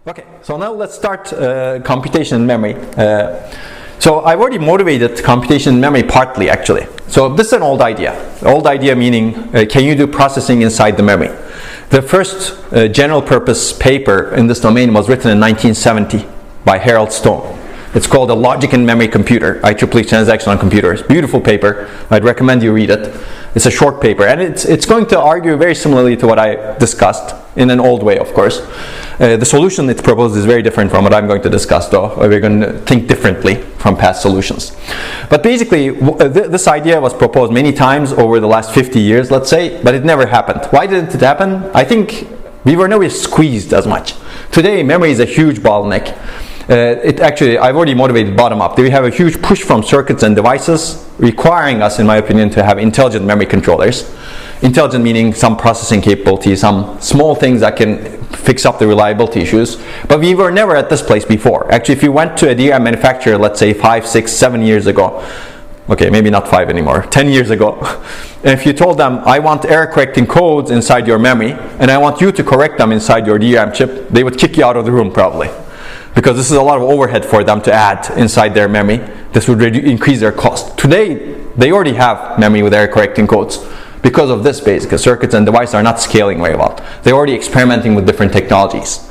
Okay, so now let's start computation in memory. So I've already motivated computation in memory partly actually. So this is an old idea. Old idea meaning can you do processing inside the memory? The first general purpose paper in this domain was written in 1970 by Harold Stone. It's called A Logic in Memory Computer, IEEE Transactional Computers. Beautiful paper. I'd recommend you read it. It's a short paper, and it's going to argue very similarly to what I discussed, in an old way, of course. The solution it proposes is very different from what I'm going to discuss, though. We're going to think differently from past solutions. But basically, this idea was proposed many times over the last 50 years, let's say, but it never happened. Why didn't it happen? I think we were never squeezed as much. Today, memory is a huge bottleneck. I've already motivated bottom up. We have a huge push from circuits and devices requiring us, in my opinion, to have intelligent memory controllers. Intelligent meaning some processing capability, some small things that can fix up the reliability issues. But we were never at this place before. Actually, if you went to a DRAM manufacturer, let's say 5, 6, 7 years ago, okay, maybe not 5 anymore, 10 years ago, and if you told them, I want error correcting codes inside your memory, and I want you to correct them inside your DRAM chip, they would kick you out of the room probably. Because this is a lot of overhead for them to add inside their memory. This would increase their cost. Today, they already have memory with error correcting codes. Because of this, basically, circuits and devices are not scaling very well. They're already experimenting with different technologies.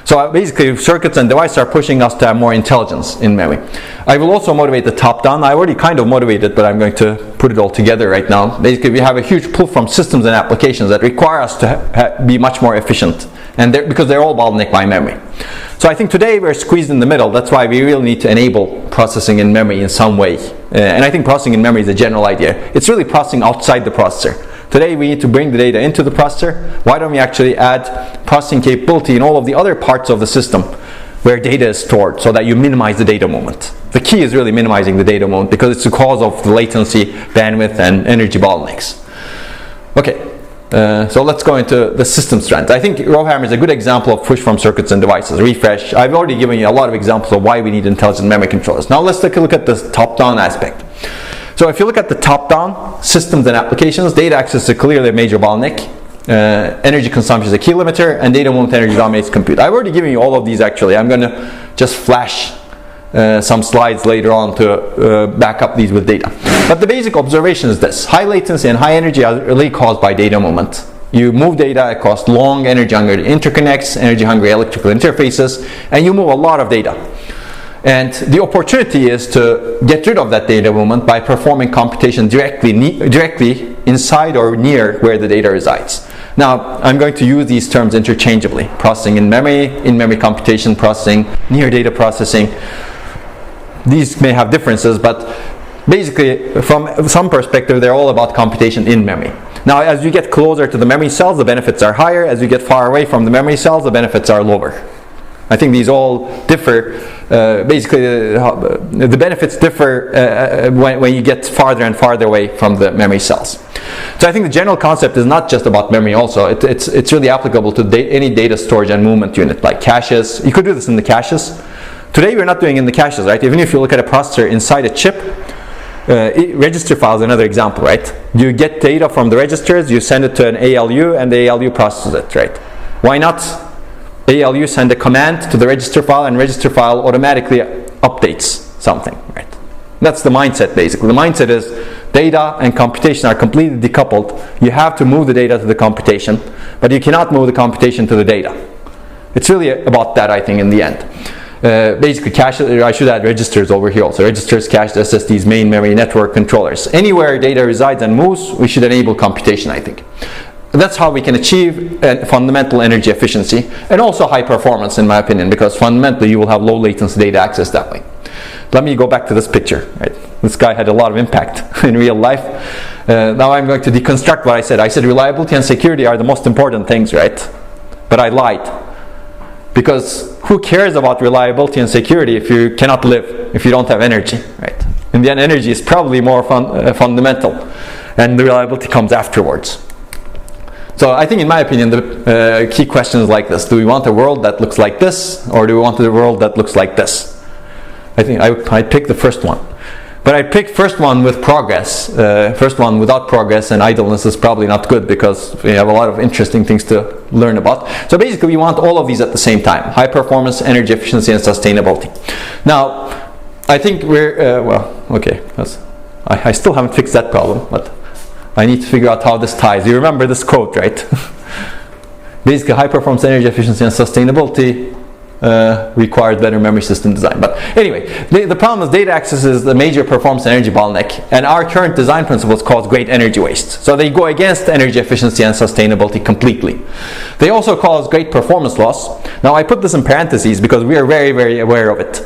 So basically, circuits and devices are pushing us to have more intelligence in memory. I will also motivate the top-down. I already kind of motivated, but I'm going to put it all together right now. Basically, we have a huge pull from systems and applications that require us to be much more efficient, and because they're all bottlenecked by memory. So I think today we're squeezed in the middle. That's why we really need to enable processing in memory in some way. And I think processing in memory is a general idea. It's really processing outside the processor. Today we need to bring the data into the processor. Why don't we actually add processing capability in all of the other parts of the system where data is stored so that you minimize the data movement? The key is really minimizing the data movement because it's the cause of the latency, bandwidth, and energy bottlenecks. Okay. So let's go into the system strength. I think Rowhammer is a good example of push from circuits and devices. Refresh. I've already given you a lot of examples of why we need intelligent memory controllers. Now let's take a look at this top-down aspect. So if you look at the top-down systems and applications, data access is clearly a major bottleneck. Energy consumption is a key limiter, and data movement energy dominates compute. I've already given you all of these actually. I'm going to just flash some slides later on to back up these with data. But the basic observation is this. High latency and high energy are really caused by data movement. You move data across long energy-hungry interconnects, energy-hungry electrical interfaces, and you move a lot of data. And the opportunity is to get rid of that data movement by performing computation directly inside or near where the data resides. Now, I'm going to use these terms interchangeably. Processing in-memory computation, processing, near data processing. These may have differences, but basically, from some perspective, they're all about computation in memory. Now, as you get closer to the memory cells, the benefits are higher. As you get far away from the memory cells, the benefits are lower. I think these all differ. Basically, the benefits differ when you get farther and farther away from the memory cells. So I think the general concept is not just about memory also. It's really applicable to any data storage and movement unit, like caches. You could do this in the caches. Today we're not doing in the caches, right? Even if you look at a processor inside a chip, register file is another example, right? You get data from the registers, you send it to an ALU, and the ALU processes it, right? Why not ALU send a command to the register file, and register file automatically updates something, right? That's the mindset, basically. The mindset is data and computation are completely decoupled. You have to move the data to the computation, but you cannot move the computation to the data. It's really about that, I think, in the end. Basically, caches, I should add registers over here also. Registers, caches, SSDs, main memory, network controllers. Anywhere data resides and moves, we should enable computation, I think. That's how we can achieve fundamental energy efficiency and also high performance, in my opinion, because fundamentally you will have low latency data access that way. Let me go back to this picture. Right? This guy had a lot of impact in real life. Now I'm going to deconstruct what I said. I said reliability and security are the most important things, right? But I lied. Because who cares about reliability and security if you cannot live, if you don't have energy, right? In the end, energy is probably more fundamental, and the reliability comes afterwards. So I think, in my opinion, the key question is like this. Do we want a world that looks like this, or do we want a world that looks like this? I think I'd pick the first one. But I picked first one with progress. First one without progress and idleness is probably not good because we have a lot of interesting things to learn about. So basically we want all of these at the same time: high performance, energy efficiency, and sustainability. Now, I think we're, well, okay, I still haven't fixed that problem, but I need to figure out how this ties. You remember this quote, right? Basically, high performance, energy efficiency, and sustainability requires better memory system design. But anyway, the problem is data access is the major performance energy bottleneck, and our current design principles cause great energy waste. So they go against energy efficiency and sustainability completely. They also cause great performance loss. Now I put this in parentheses because we are very, very aware of it.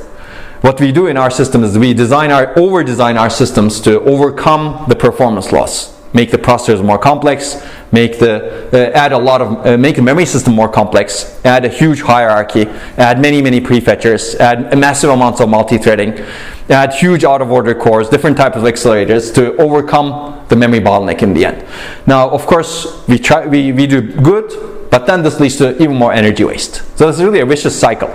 What we do in our system is we over-design our systems to overcome the performance loss, make the processors more complex, make the memory system more complex, add a huge hierarchy, add many prefetchers, add massive amounts of multi-threading, add huge out-of-order cores, different types of accelerators to overcome the memory bottleneck in the end. Now, of course, we do good, but then this leads to even more energy waste. So it's really a vicious cycle.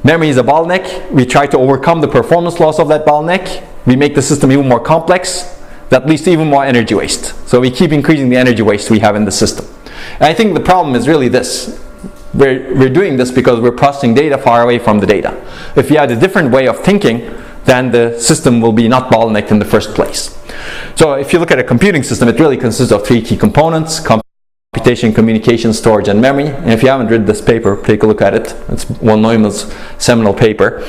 Memory is a bottleneck. We try to overcome the performance loss of that bottleneck. We make the system even more complex. That leads to even more energy waste. So we keep increasing the energy waste we have in the system. And I think the problem is really this. We're doing this because we're processing data far away from the data. If we had a different way of thinking, then the system will be not bottlenecked in the first place. So if you look at a computing system, it really consists of three key components: computation, communication, storage, and memory. And if you haven't read this paper, take a look at it. It's von Neumann's seminal paper.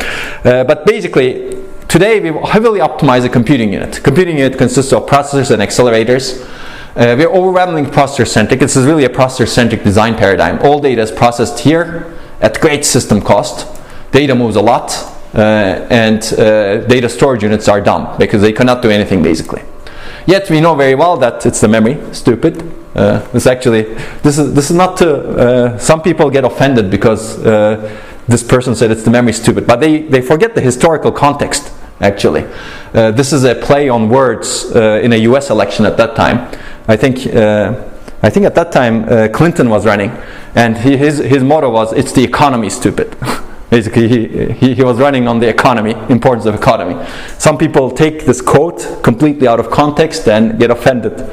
But basically, today we heavily optimize a computing unit. Computing unit consists of processors and accelerators. We're overwhelmingly processor-centric. This is really a processor-centric design paradigm. All data is processed here at great system cost. Data moves a lot, and data storage units are dumb because they cannot do anything basically. Yet we know very well that it's the memory. Stupid. This is not to. Some people get offended because this person said it's the memory stupid, but they forget the historical context. Actually, this is a play on words in a U.S. election at that time. I think at that time Clinton was running, and his motto was, "It's the economy, stupid." Basically, he was running on the economy, importance of economy. Some people take this quote completely out of context and get offended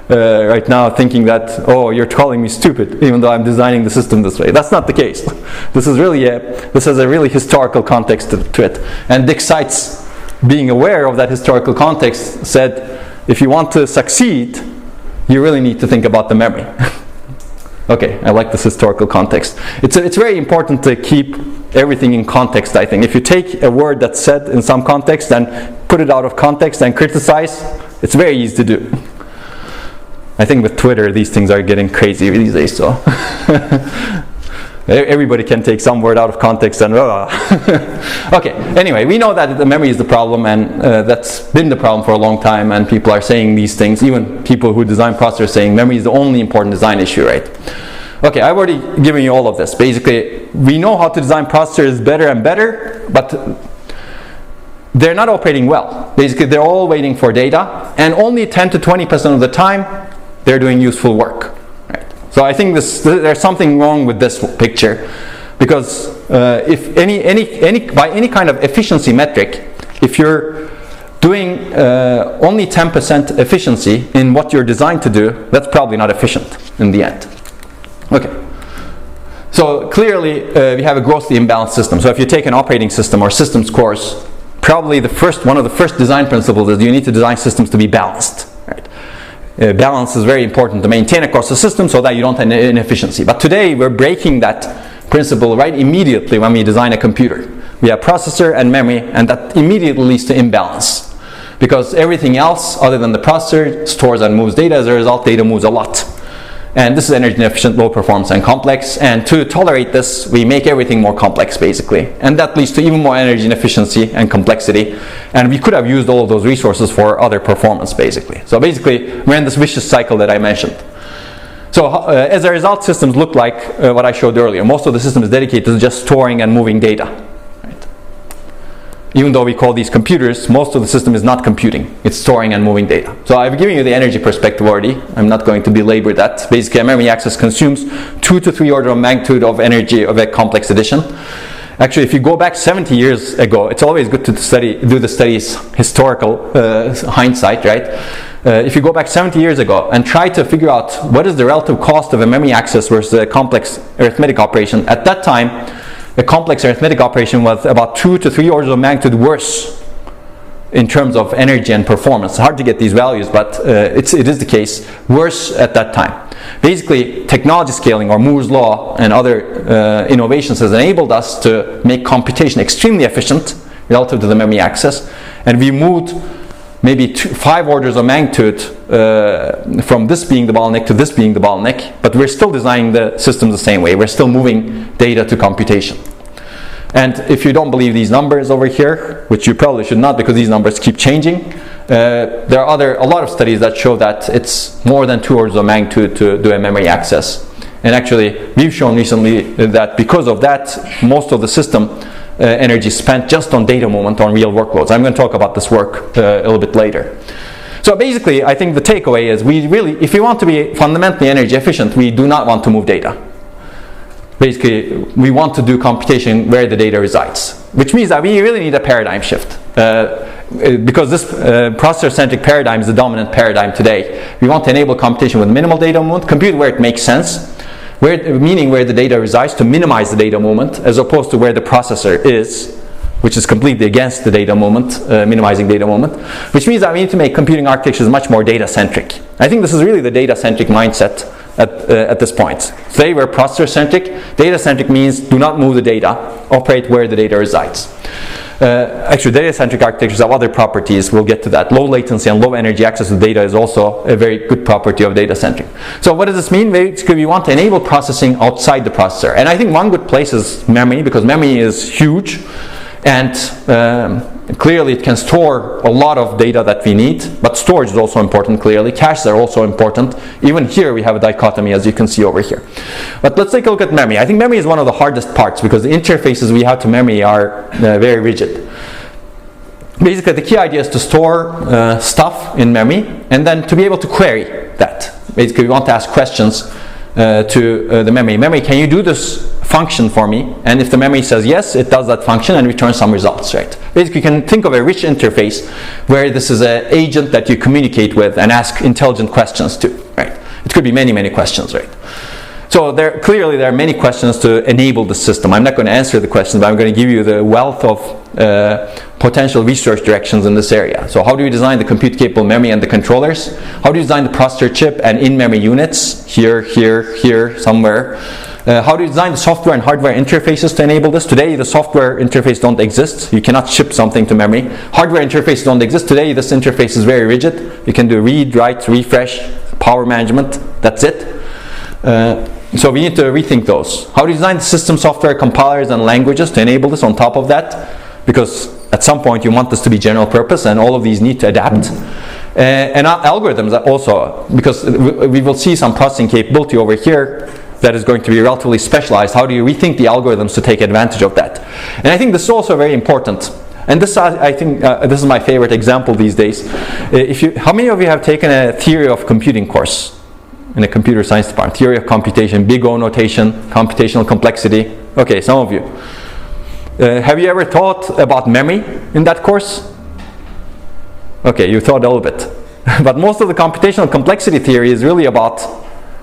right now, thinking that, oh, you're calling me stupid, even though I'm designing the system this way. That's not the case. This has a really historical context to it. And Dick Seitz, being aware of that historical context, said, if you want to succeed, you really need to think about the memory. Okay, I like this historical context. It's very important to keep everything in context, I think. If you take a word that's said in some context and put it out of context and criticize, it's very easy to do. I think with Twitter, these things are getting crazy these days, so everybody can take some word out of context and okay, anyway, we know that the memory is the problem, and that's been the problem for a long time, and people are saying these things. Even people who design processors saying memory is the only important design issue, right? Okay, I've already given you all of this. Basically, we know how to design processors better and better, but they're not operating well. Basically, they're all waiting for data, and only 10 to 20% of the time they're doing useful work. Right? So I think there's something wrong with this picture, because if by any kind of efficiency metric, if you're doing only 10% efficiency in what you're designed to do, that's probably not efficient in the end. Okay. So clearly we have a grossly imbalanced system. So if you take an operating system or systems course, probably one of the first design principles is you need to design systems to be balanced. Right? Balance is very important to maintain across the system so that you don't have inefficiency. But today we're breaking that principle right immediately when we design a computer. We have processor and memory, and that immediately leads to imbalance, because everything else other than the processor stores and moves data. As a result, data moves a lot. And this is energy inefficient, low performance, and complex. And to tolerate this, we make everything more complex, basically. And that leads to even more energy inefficiency and complexity. And we could have used all of those resources for other performance, basically. So basically, we're in this vicious cycle that I mentioned. So as a result, systems look like what I showed earlier. Most of the system is dedicated to just storing and moving data. Even though we call these computers, most of the system is not computing. It's storing and moving data. So I've given you the energy perspective already. I'm not going to belabor that. Basically, a memory access consumes 2 to 3 orders of magnitude of energy of a complex addition. Actually, if you go back 70 years ago, it's always good to do the studies historical hindsight, right? If you go back 70 years ago and try to figure out what is the relative cost of a memory access versus a complex arithmetic operation, at that time, a complex arithmetic operation was about 2 to 3 orders of magnitude worse in terms of energy and performance. It's hard to get these values, but it is the case, worse at that time. Basically, technology scaling or Moore's law and other innovations has enabled us to make computation extremely efficient relative to the memory access, and we moved maybe 5 orders of magnitude from this being the bottleneck to this being the bottleneck, but we're still designing the systems the same way. We're still moving data to computation. And if you don't believe these numbers over here, which you probably should not because these numbers keep changing, there are a lot of studies that show that it's more than 2 orders of magnitude to do a memory access. And actually, we've shown recently that because of that, most of the system energy spent just on data movement on real workloads. I'm going to talk about this work a little bit later. So basically, I think the takeaway is if we want to be fundamentally energy efficient, we do not want to move data. Basically, we want to do computation where the data resides, which means that we really need a paradigm shift. Because this processor-centric paradigm is the dominant paradigm today. We want to enable computation with minimal data movement, compute where it makes sense, meaning where the data resides, to minimize the data movement, as opposed to where the processor is, which is completely against the data movement, minimizing data movement, which means that we need to make computing architectures much more data-centric. I think this is really the data-centric mindset at this point. Today we're processor-centric. Data-centric means do not move the data, operate where the data resides. Actually, data-centric architectures have other properties. We'll get to that. Low latency and low energy access to data is also a very good property of data-centric. So what does this mean? Basically, we want to enable processing outside the processor. And I think one good place is memory, because memory is huge. And clearly it can store a lot of data that we need, but storage is also important, clearly. Caches are also important. Even here we have a dichotomy, as you can see over here. But let's take a look at memory. I think memory is one of the hardest parts because the interfaces we have to memory are very rigid. Basically, the key idea is to store stuff in memory and then to be able to query that. Basically, we want to ask questions to the memory. Memory, can you do this function for me? And if the memory says yes, it does that function and returns some results, right? Basically, you can think of a rich interface where this is an agent that you communicate with and ask intelligent questions to, right? It could be many, many questions, right? So clearly there are many questions to enable the system. I'm not going to answer the questions, but I'm going to give you the wealth of potential research directions in this area. So how do you design the compute-capable memory and the controllers? How do you design the processor chip and in-memory units? Here, here, here, somewhere. How do you design the software and hardware interfaces to enable this? Today, the software interface don't exist. You cannot ship something to memory. Hardware interfaces don't exist. Today, this interface is very rigid. You can do read, write, refresh, power management. That's it. So we need to rethink those. How do you design the system software, compilers, and languages to enable this on top of that? Because at some point, you want this to be general purpose, and all of these need to adapt. And algorithms also, because we will see some processing capability over here that is going to be relatively specialized. How do you rethink the algorithms to take advantage of that? And I think this is also very important. And this, I think, this is my favorite example these days. How many of you have taken a theory of computing course in a computer science department? Theory of computation, big O notation, computational complexity. Okay, some of you. Have you ever thought about memory in that course? Okay, you thought a little bit. But most of the computational complexity theory is really about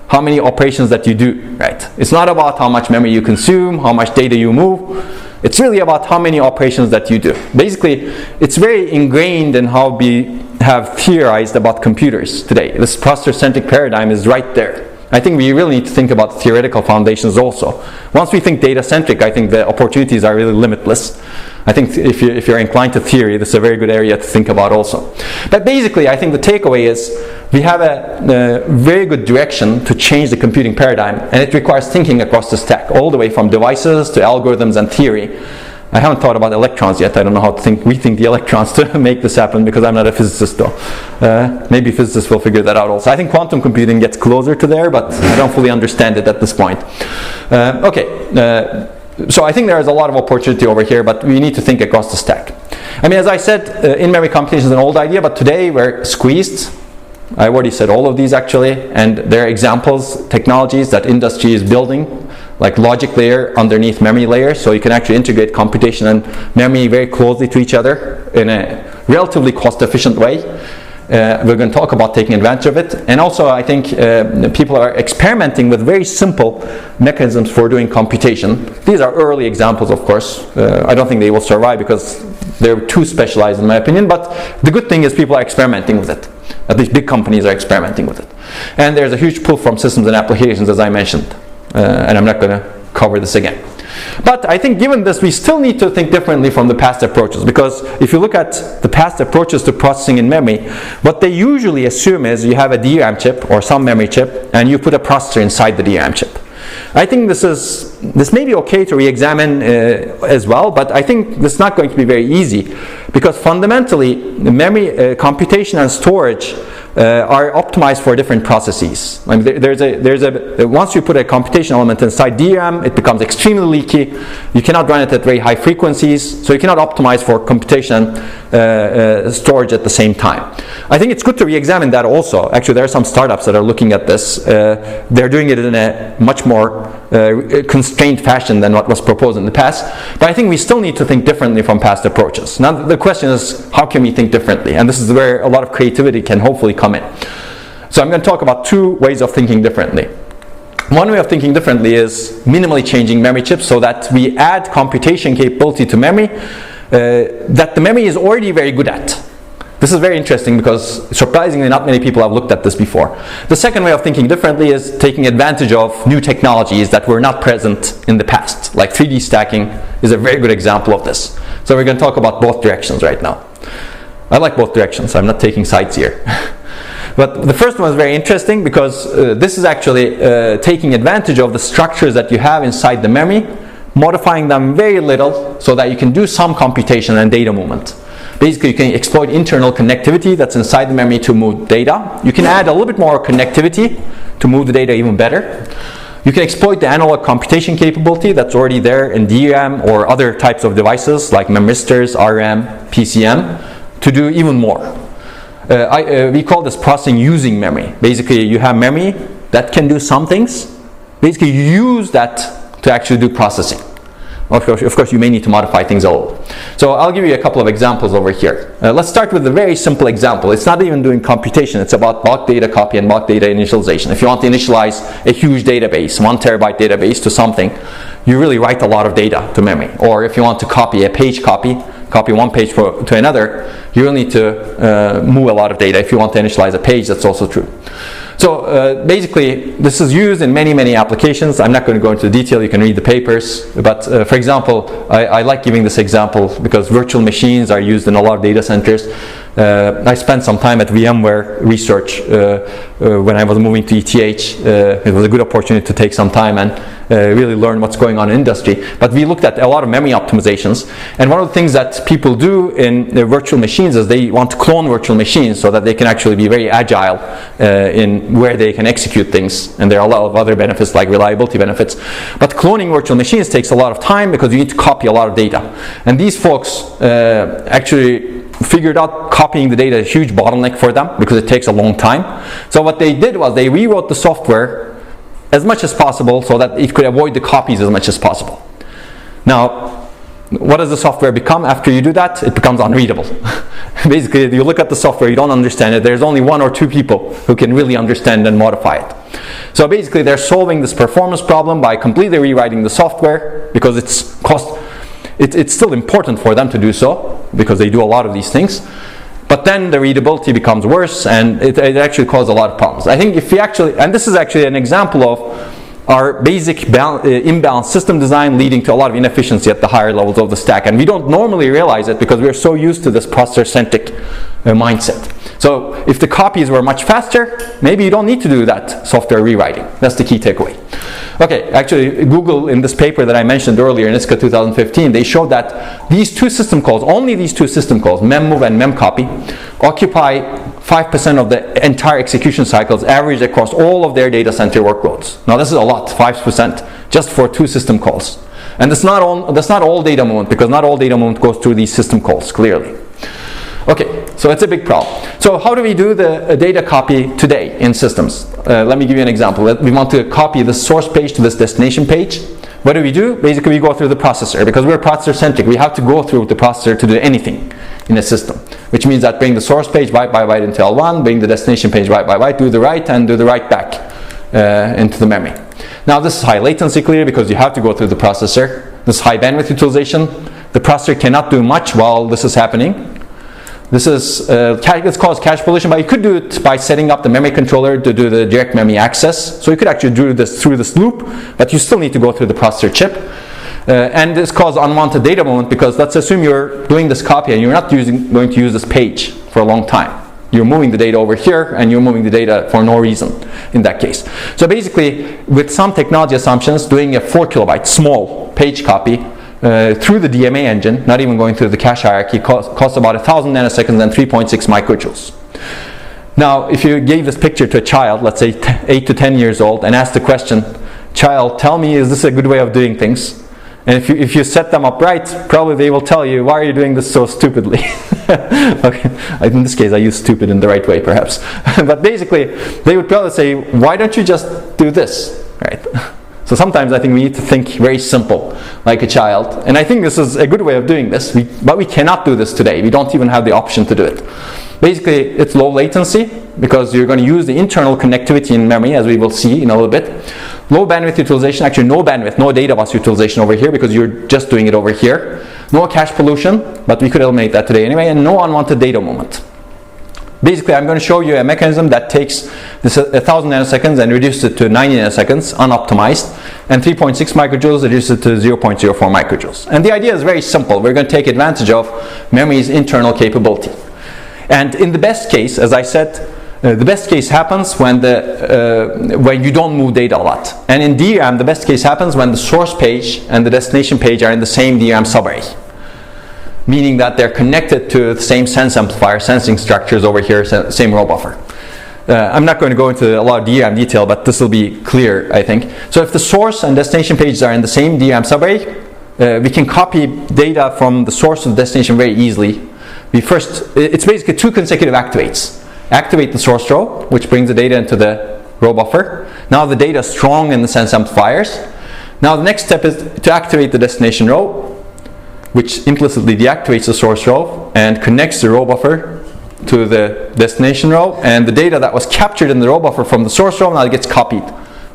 how many operations that you do, right? It's not about how much memory you consume, how much data you move. It's really about how many operations that you do. Basically, it's very ingrained in how we have theorized about computers today. This processor-centric paradigm is right there. I think we really need to think about theoretical foundations also. Once we think data-centric, I think the opportunities are really limitless. I think if you're inclined to theory, this is a very good area to think about also. But basically, I think the takeaway is we have a very good direction to change the computing paradigm, and it requires thinking across the stack, all the way from devices to algorithms and theory. I haven't thought about electrons yet. I don't know how to rethink the electrons to make this happen because I'm not a physicist though. Maybe physicists will figure that out also. I think quantum computing gets closer to there, but I don't fully understand it at this point. So I think there is a lot of opportunity over here, but we need to think across the stack. I mean, as I said, in-memory computation is an old idea, but today we're squeezed. I already said all of these actually, and there are examples, technologies that industry is building, like logic layer underneath memory layer, so you can actually integrate computation and memory very closely to each other in a relatively cost-efficient way. We're going to talk about taking advantage of it, and also I think people are experimenting with very simple mechanisms for doing computation. These are early examples, of course. I don't think they will survive because they're too specialized in my opinion, but the good thing is people are experimenting with it. At least big companies are experimenting with it. And there's a huge pull from systems and applications, as I mentioned, and I'm not going to cover this again. But I think given this, we still need to think differently from the past approaches, because if you look at the past approaches to processing in memory, what they usually assume is you have a DRAM chip or some memory chip and you put a processor inside the DRAM chip. I think this may be okay to re-examine as well, but I think this is not going to be very easy, because fundamentally the memory computation and storage are optimized for different processes. I mean, once you put a computation element inside DRAM, it becomes extremely leaky. You cannot run it at very high frequencies, so you cannot optimize for computation storage at the same time. I think it's good to re-examine that also. Actually, there are some startups that are looking at this. They're doing it in a much more constrained fashion than what was proposed in the past. But I think we still need to think differently from past approaches. Now the question is, how can we think differently? And this is where a lot of creativity can hopefully come in. So I'm going to talk about two ways of thinking differently. One way of thinking differently is minimally changing memory chips so that we add computation capability to memory that the memory is already very good at. This is very interesting because surprisingly not many people have looked at this before. The second way of thinking differently is taking advantage of new technologies that were not present in the past, like 3D stacking is a very good example of this. So we're going to talk about both directions right now. I like both directions, I'm not taking sides here. But the first one is very interesting because this is actually taking advantage of the structures that you have inside the memory, modifying them very little so that you can do some computation and data movement. Basically, you can exploit internal connectivity that's inside the memory to move data. You can add a little bit more connectivity to move the data even better. You can exploit the analog computation capability that's already there in DRAM or other types of devices like memristors, RAM, PCM to do even more. We call this processing using memory. Basically, you have memory that can do some things. Basically, you use that to actually do processing. Of course, you may need to modify things a little. So I'll give you a couple of examples over here. Let's start with a very simple example. It's not even doing computation. It's about bulk data copy and bulk data initialization. If you want to initialize a huge database, 1 terabyte database to something, you really write a lot of data to memory. Or if you want to copy a page copy one page to another, you will need to move a lot of data. If you want to initialize a page, that's also true. So basically, this is used in many, many applications. I'm not going to go into detail. You can read the papers. But for example, I like giving this example because virtual machines are used in a lot of data centers. I spent some time at VMware research when I was moving to ETH. It was a good opportunity to take some time and really learn what's going on in industry. But we looked at a lot of memory optimizations. And one of the things that people do in their virtual machines is they want to clone virtual machines so that they can actually be very agile in where they can execute things. And there are a lot of other benefits like reliability benefits. But cloning virtual machines takes a lot of time because you need to copy a lot of data. And these folks actually figured out copying the data is a huge bottleneck for them because it takes a long time. So what they did was they rewrote the software as much as possible so that it could avoid the copies as much as possible. Now, what does the software become after you do that? It becomes unreadable. Basically, you look at the software, you don't understand it. There's only 1 or 2 people who can really understand and modify it. So basically, they're solving this performance problem by completely rewriting the software because it's still important for them to do so because they do a lot of these things. But then the readability becomes worse and it actually causes a lot of problems. I think if we actually, and this is actually an example of our basic imbalanced system design leading to a lot of inefficiency at the higher levels of the stack. And we don't normally realize it because we're so used to this processor-centric mindset. So if the copies were much faster, maybe you don't need to do that software rewriting. That's the key takeaway. Okay, actually Google in this paper that I mentioned earlier in ISCA 2015, they showed that these 2 system calls, only these 2 system calls, memmove and memcopy, occupy 5% of the entire execution cycles averaged across all of their data center workloads. Now this is a lot, 5% just for 2 system calls. And that's not all data movement because not all data movement goes through these system calls, clearly. Okay, so it's a big problem. So how do we do the data copy today in systems? Let me give you an example. We want to copy the source page to this destination page. What do? Basically, we go through the processor. Because we're processor-centric, we have to go through the processor to do anything in a system. Which means that bring the source page byte by byte into L1, bring the destination page byte by byte, do the write, and do the write back into the memory. Now this is high latency clearly because you have to go through the processor. This is high bandwidth utilization. The processor cannot do much while this is happening. This is it's called cache pollution, but you could do it by setting up the memory controller to do the direct memory access. So you could actually do this through this loop, but you still need to go through the processor chip. And this causes unwanted data moment because let's assume you're doing this copy and you're not going to use this page for a long time. You're moving the data over here and you're moving the data for no reason in that case. So basically, with some technology assumptions, doing a 4 kilobyte small page copy through the DMA engine, not even going through the cache hierarchy, costs about 1,000 nanoseconds and 3.6 microjoules. Now, if you gave this picture to a child, let's say 8 to 10 years old, and asked the question, child, tell me, is this a good way of doing things? And if you set them up right, probably they will tell you, why are you doing this so stupidly? Okay. In this case, I use stupid in the right way, perhaps. But basically, they would probably say, why don't you just do this? Right? So sometimes I think we need to think very simple, like a child. And I think this is a good way of doing this, but we cannot do this today. We don't even have the option to do it. Basically, it's low latency, because you're going to use the internal connectivity in memory, as we will see in a little bit. Low bandwidth utilization, actually no bandwidth, no data bus utilization over here, because you're just doing it over here. No cache pollution, but we could eliminate that today anyway, and no unwanted data moment. Basically, I'm going to show you a mechanism that takes this 1,000 nanoseconds and reduces it to 90 nanoseconds, unoptimized, and 3.6 microjoules reduces it to 0.04 microjoules. And the idea is very simple. We're going to take advantage of memory's internal capability. And in the best case, as I said, the best case happens when you don't move data a lot. And in DRAM, the best case happens when the source page and the destination page are in the same DRAM subarray, meaning that they're connected to the same sense amplifier, sensing structures over here, same row buffer. I'm not going to go into a lot of DRAM detail, but this will be clear, I think. So if the source and destination pages are in the same DRAM subarray, we can copy data from the source to the destination very easily. It's basically 2 consecutive activates. Activate the source row, which brings the data into the row buffer. Now the data is strong in the sense amplifiers. Now the next step is to activate the destination row, which implicitly deactivates the source row and connects the row buffer to the destination row, and the data that was captured in the row buffer from the source row now gets copied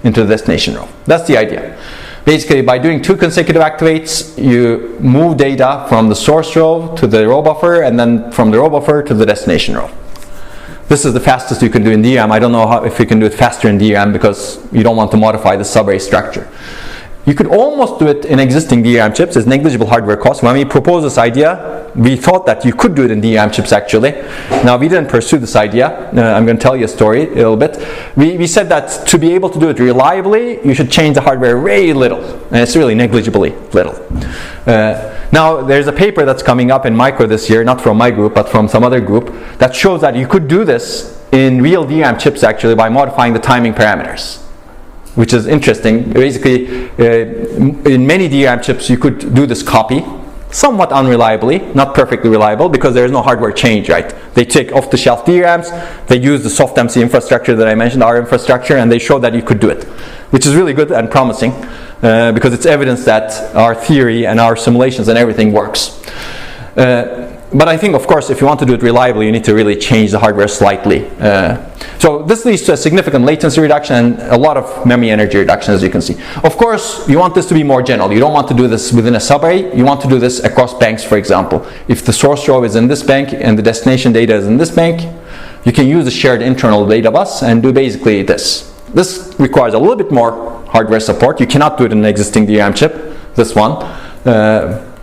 into the destination row. That's the idea. Basically, by doing 2 consecutive activates, you move data from the source row to the row buffer, and then from the row buffer to the destination row. This is the fastest you can do in DRAM. I don't know if you can do it faster in DRAM because you don't want to modify the subarray structure. You could almost do it in existing DRAM chips. It's negligible hardware cost. When we proposed this idea, we thought that you could do it in DRAM chips actually. Now we didn't pursue this idea. I'm going to tell you a story a little bit. We said that to be able to do it reliably, you should change the hardware very little. And it's really negligibly little. Now there's a paper that's coming up in Micro this year, not from my group, but from some other group, that shows that you could do this in real DRAM chips actually by modifying the timing parameters, which is interesting. Basically, in many DRAM chips, you could do this copy, somewhat unreliably, not perfectly reliable, because there is no hardware change, right? They take off-the-shelf DRAMs, they use the soft MC infrastructure that I mentioned, our infrastructure, and they show that you could do it, which is really good and promising, because it's evidence that our theory and our simulations and everything works. But I think, of course, if you want to do it reliably, you need to really change the hardware slightly. So this leads to a significant latency reduction and a lot of memory energy reduction, as you can see. Of course, you want this to be more general. You don't want to do this within a subarray. You want to do this across banks, for example. If the source row is in this bank and the destination data is in this bank, you can use the shared internal data bus and do basically this. This requires a little bit more hardware support. You cannot do it in an existing DRAM chip, this one.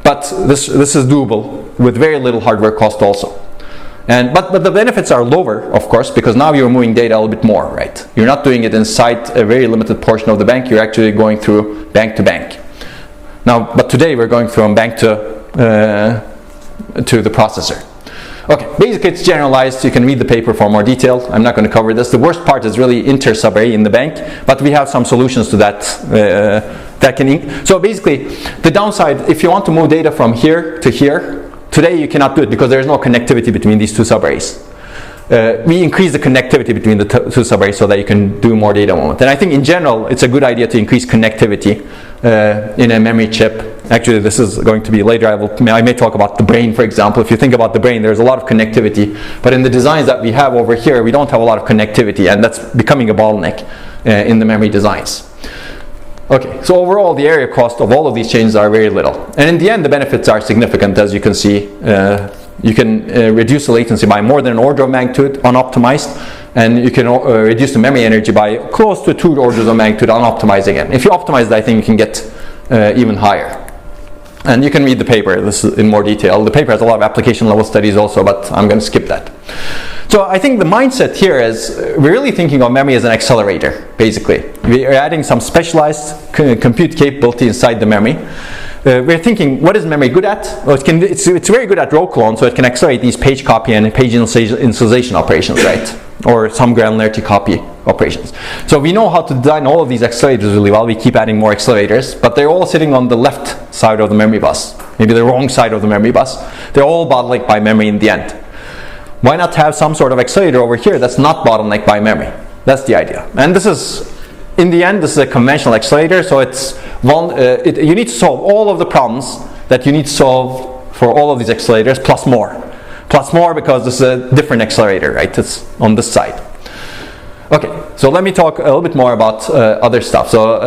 But this is doable with very little hardware cost also. But the benefits are lower, of course, because now you're moving data a little bit more, right? You're not doing it inside a very limited portion of the bank. You're actually going through bank to bank. Now, but today we're going from bank to the processor. Okay, basically it's generalized. You can read the paper for more detail. I'm not going to cover this. The worst part is really inter-subarray in the bank, but we have some solutions to that. So basically, the downside, if you want to move data from here to here, Today you cannot do it because there is no connectivity between these two subarrays. We increase the connectivity between the two subarrays so that you can do more data moment. And I think in general it's a good idea to increase connectivity in a memory chip. Actually, this is going to be later. I may talk about the brain, for example. If you think about the brain, there's a lot of connectivity, but in the designs that we have over here, we don't have a lot of connectivity, and that's becoming a bottleneck in the memory designs. Okay, so overall the area cost of all of these changes are very little, and in the end the benefits are significant. As you can see, you can reduce the latency by more than an order of magnitude unoptimized, and you can reduce the memory energy by close to 2 orders of magnitude unoptimized again. If you optimize that, I think you can get even higher. And you can read the paper, this is in more detail. The paper has a lot of application level studies also, but I'm going to skip that. So I think the mindset here is we're really thinking of memory as an accelerator, basically. We are adding some specialized compute capability inside the memory. We're thinking, what is memory good at? Well, it's very good at row clone, so it can accelerate these page copy and page initialization operations, right? Or some granularity copy operations. So we know how to design all of these accelerators really well. We keep adding more accelerators, but they're all sitting on the left side of the memory bus. Maybe the wrong side of the memory bus. They're all bottlenecked by memory in the end. Why not have some sort of accelerator over here that's not bottlenecked by memory? That's the idea. And this is, in the end, this is a conventional accelerator, so you need to solve all of the problems that you need to solve for all of these accelerators, plus more. Plus more because this is a different accelerator, right? It's on this side. Okay, so let me talk a little bit more about other stuff. So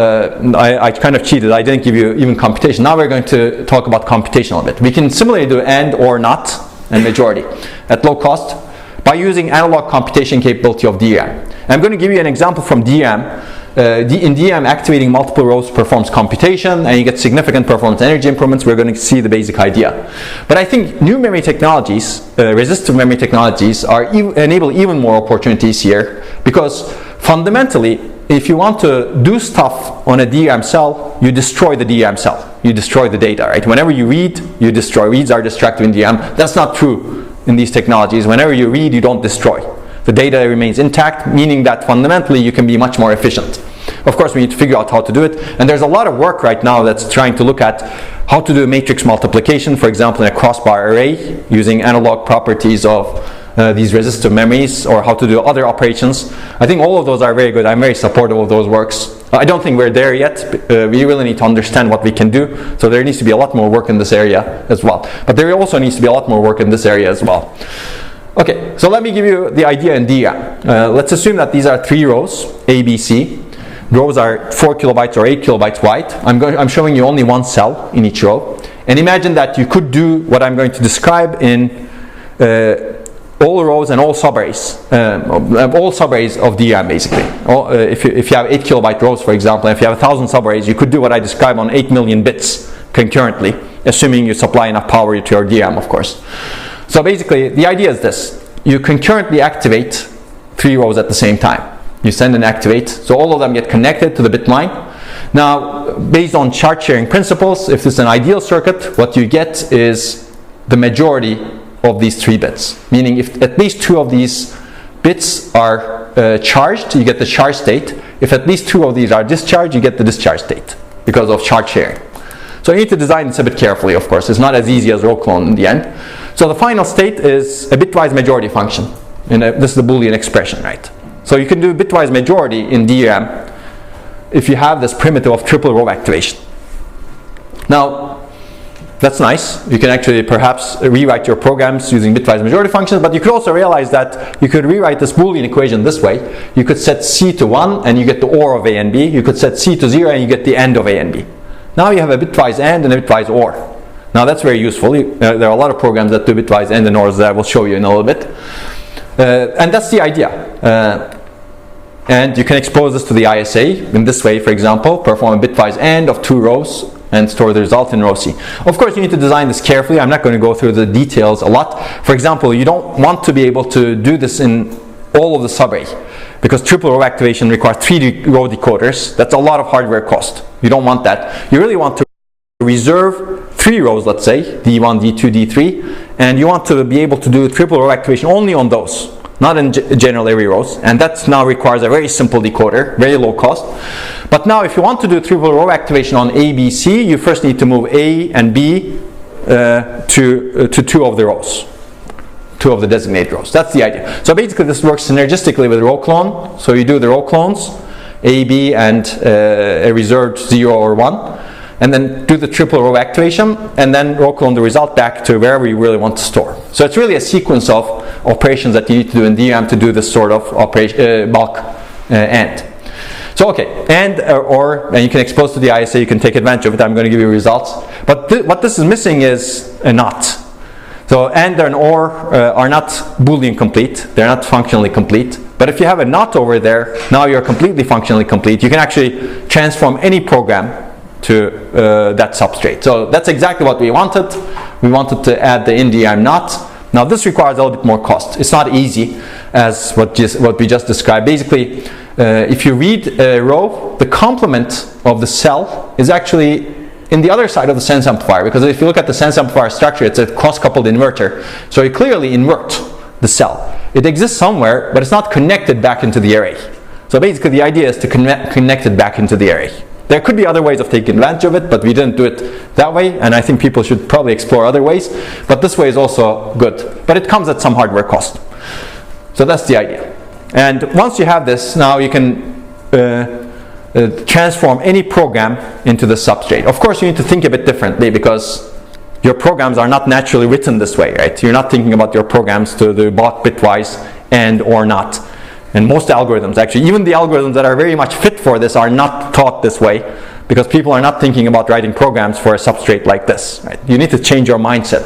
I kind of cheated. I didn't give you even computation. Now we're going to talk about computation a little bit. We can similarly do AND or NOT and majority at low cost by using analog computation capability of DRAM. I'm going to give you an example from DRAM. In DRAM, activating multiple rows performs computation, and you get significant performance energy improvements. We're going to see the basic idea. But I think new memory technologies, resistive memory technologies, enable even more opportunities here, because fundamentally, if you want to do stuff on a DRAM cell, you destroy the DRAM cell. You destroy the data, right? Whenever you read, you destroy. Reads are destructive in DRAM. That's not true in these technologies. Whenever you read, you don't destroy. The data remains intact, meaning that fundamentally you can be much more efficient. Of course, we need to figure out how to do it, and there's a lot of work right now that's trying to look at how to do matrix multiplication, for example, in a crossbar array, using analog properties of these resistive memories, or how to do other operations. I think all of those are very good. I'm very supportive of those works. I don't think we're there yet. We really need to understand what we can do, so there needs to be a lot more work in this area as well. But there also needs to be a lot more work in this area as well. Okay, so let me give you the idea in DRAM. Let's assume that these are 3 rows, A, B, C. Rows are 4 kilobytes or 8 kilobytes wide. I'm showing you only one cell in each row. And imagine that you could do what I'm going to describe in all rows and all subarrays of DRAM, basically. If you have 8 kilobyte rows, for example, and if you have 1,000 subarrays, you could do what I describe on 8 million bits concurrently, assuming you supply enough power to your DRAM, of course. So basically, the idea is this. You concurrently activate 3 rows at the same time. You send and activate, so all of them get connected to the bit line. Now, based on chart sharing principles, if this is an ideal circuit, what you get is the majority of these 3 bits. Meaning, if at least 2 of these bits are charged, you get the charge state. If at least 2 of these are discharged, you get the discharge state because of chart sharing. So you need to design this a bit carefully, of course. It's not as easy as row clone in the end. So the final state is a bitwise majority function. This is the Boolean expression, right? So you can do bitwise majority in DRAM if you have this primitive of triple row activation. Now, that's nice. You can actually perhaps rewrite your programs using bitwise majority functions, but you could also realize that you could rewrite this Boolean equation this way. You could set C to 1 and you get the OR of A and B. You could set C to 0 and you get the AND of A and B. Now you have a bitwise AND and a bitwise OR. Now that's very useful. There are a lot of programs that do bitwise AND and ORs that I will show you in a little bit. And that's the idea. And you can expose this to the ISA in this way, for example, perform a bitwise AND of 2 rows and store the result in row C. Of course, you need to design this carefully. I'm not going to go through the details a lot. For example, you don't want to be able to do this in all of the subarray, because triple row activation requires 3 row decoders. That's a lot of hardware cost. You don't want that. You really want to reserve 3 rows, let's say, D1, D2, D3, and you want to be able to do triple row activation only on those, not in general array rows, and that now requires a very simple decoder, very low cost. But now if you want to do triple row activation on A, B, C, you first need to move A and B to two of the rows, two of the designated rows. That's the idea. So basically this works synergistically with row clone. So you do the row clones, A, B, and a reserved 0 or 1, and then do the triple row activation, and then row clone the result back to wherever you really want to store. So it's really a sequence of operations that you need to do in DRAM to do this sort of operation, bulk AND. So okay, and you can expose to the ISA, you can take advantage of it. I'm going to give you results. But what this is missing is a NOT. So AND and OR are not Boolean complete. They're not functionally complete. But if you have a NOT over there, now you're completely functionally complete. You can actually transform any program to that substrate. So that's exactly what we wanted. We wanted to add the In-DRAM NOT. Now this requires a little bit more cost. It's not easy as what we just described. Basically, if you read a row, the complement of the cell is actually in the other side of the sense amplifier, because if you look at the sense amplifier structure, it's a cross-coupled inverter. So you clearly invert the cell. It exists somewhere, but it's not connected back into the array. So basically the idea is to connect it back into the array. There could be other ways of taking advantage of it, but we didn't do it that way, and I think people should probably explore other ways. But this way is also good. But it comes at some hardware cost. So that's the idea. And once you have this, now you can transform any program into the substrate. Of course, you need to think a bit differently, because your programs are not naturally written this way, right? You're not thinking about your programs to the bought bitwise and or not. And most algorithms, actually, even the algorithms that are very much fit for this are not taught this way, because people are not thinking about writing programs for a substrate like this, right? You need to change your mindset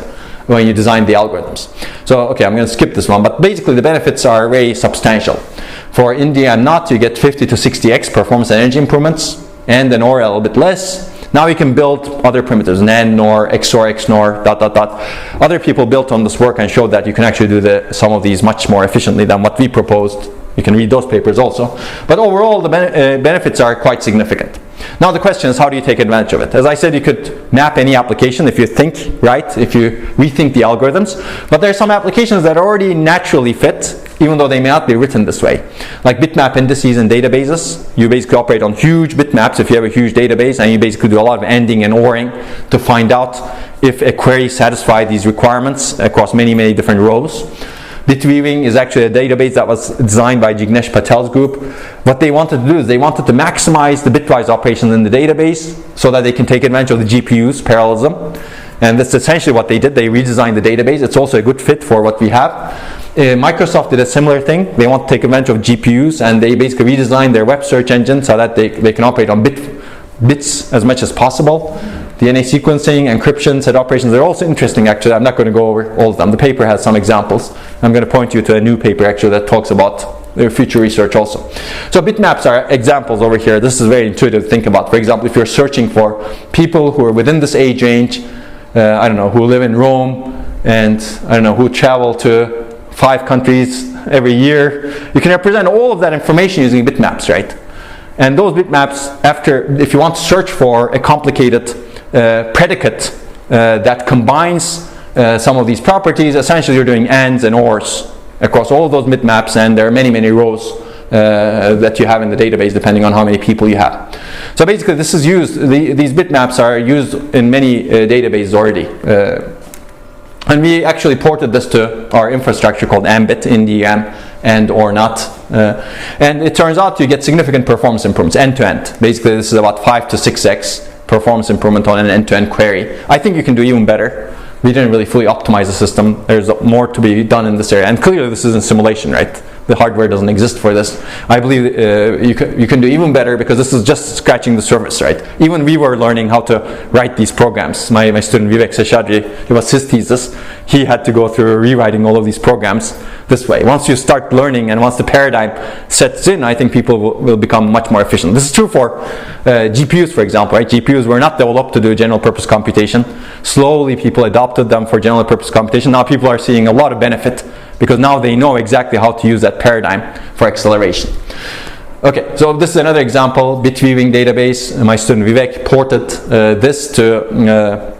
when you design the algorithms. So, okay, I'm going to skip this one, but basically the benefits are very substantial. For In-DRAM NOT, you get 50 to 60x performance and energy improvements, and an OR a little bit less. Now you can build other primitives, NAND, NOR, XOR, XNOR, ... Other people built on this work and showed that you can actually do some of these much more efficiently than what we proposed. You can read those papers also. But overall, the benefits are quite significant. Now the question is, how do you take advantage of it? As I said, you could map any application if you think right, if you rethink the algorithms. But there are some applications that already naturally fit, even though they may not be written this way. Like bitmap indices and databases. You basically operate on huge bitmaps if you have a huge database, and you basically do a lot of ANDing and ORing to find out if a query satisfies these requirements across many, many different rows. Bitweaving is actually a database that was designed by Jignesh Patel's group. What they wanted to do is they wanted to maximize the bitwise operations in the database so that they can take advantage of the GPU's parallelism. And that's essentially what they did. They redesigned the database. It's also a good fit for what we have. Microsoft did a similar thing. They want to take advantage of GPUs, and they basically redesigned their web search engine so that they can operate on bits as much as possible. DNA sequencing, encryption, set operations, they're also interesting actually. I'm not going to go over all of them. The paper has some examples. I'm going to point you to a new paper actually that talks about their future research also. So bitmaps are examples over here. This is very intuitive to think about. For example, if you're searching for people who are within this age range, I don't know, who live in Rome, and I don't know, who travel to 5 countries every year, you can represent all of that information using bitmaps, right? And those bitmaps, if you want to search for a complicated predicate that combines some of these properties, essentially you're doing ANDs and ORs across all of those bitmaps, and there are many, many rows that you have in the database depending on how many people you have. So basically this is used, these bitmaps are used in many databases already. And we actually ported this to our infrastructure called Ambit, In-DRAM and or not. And it turns out you get significant performance improvements end-to-end. Basically this is about 5 to 6x performance improvement on an end-to-end query. I think you can do even better. We didn't really fully optimize the system. There's more to be done in this area. And clearly this is in simulation, right? The hardware doesn't exist for this. I believe you can do even better, because this is just scratching the surface, right? Even we were learning how to write these programs. My student Vivek Seshadri, it was his thesis. He had to go through rewriting all of these programs this way. Once you start learning and once the paradigm sets in, I think people will become much more efficient. This is true for GPUs, for example, right? GPUs were not developed to do general purpose computation. Slowly people adopted them for general purpose computation. Now people are seeing a lot of benefit, because now they know exactly how to use that paradigm for acceleration. Okay, so this is another example, bitweaving database. My student Vivek ported this to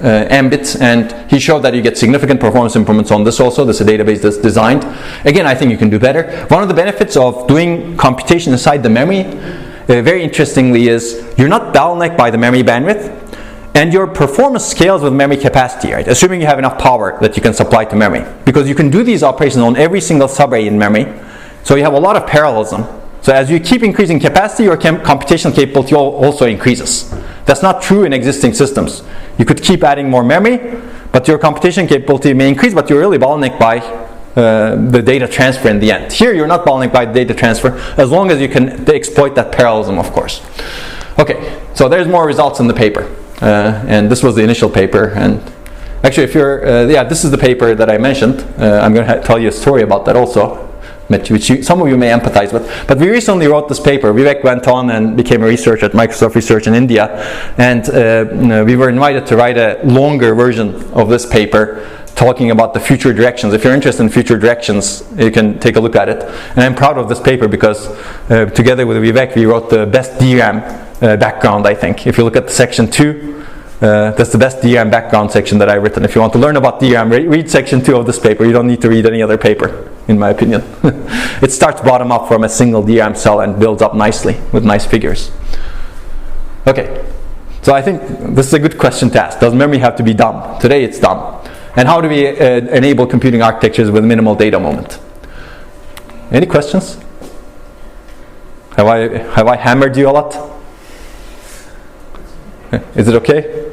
Ambit, and he showed that you get significant performance improvements on this also. This is a database that's designed. Again, I think you can do better. One of the benefits of doing computation inside the memory, very interestingly, is you're not bottlenecked by the memory bandwidth. And your performance scales with memory capacity, right? Assuming you have enough power that you can supply to memory. Because you can do these operations on every single subarray in memory. So you have a lot of parallelism. So as you keep increasing capacity, your computational capability also increases. That's not true in existing systems. You could keep adding more memory, but your computation capability may increase, but you're really bottlenecked by the data transfer in the end. Here you're not bottlenecked by data transfer, as long as you can exploit that parallelism, of course. Okay, so there's more results in the paper. And this was the initial paper. And actually, if you're, this is the paper that I mentioned. I'm going to tell you a story about that also, which some of you may empathize with. But we recently wrote this paper. Vivek went on and became a researcher at Microsoft Research in India. And we were invited to write a longer version of this paper talking about the future directions. If you're interested in future directions, you can take a look at it. And I'm proud of this paper because together with Vivek, we wrote the best DRAM background, I think. If you look at section 2, that's the best DRAM background section that I've written. If you want to learn about DRAM, read section 2 of this paper. You don't need to read any other paper, in my opinion. It starts bottom up from a single DRAM cell and builds up nicely with nice figures. Okay, so I think this is a good question to ask. Does memory have to be dumb? Today it's dumb. And how do we enable computing architectures with minimal data moment? Any questions? Have I hammered you a lot? Is it okay?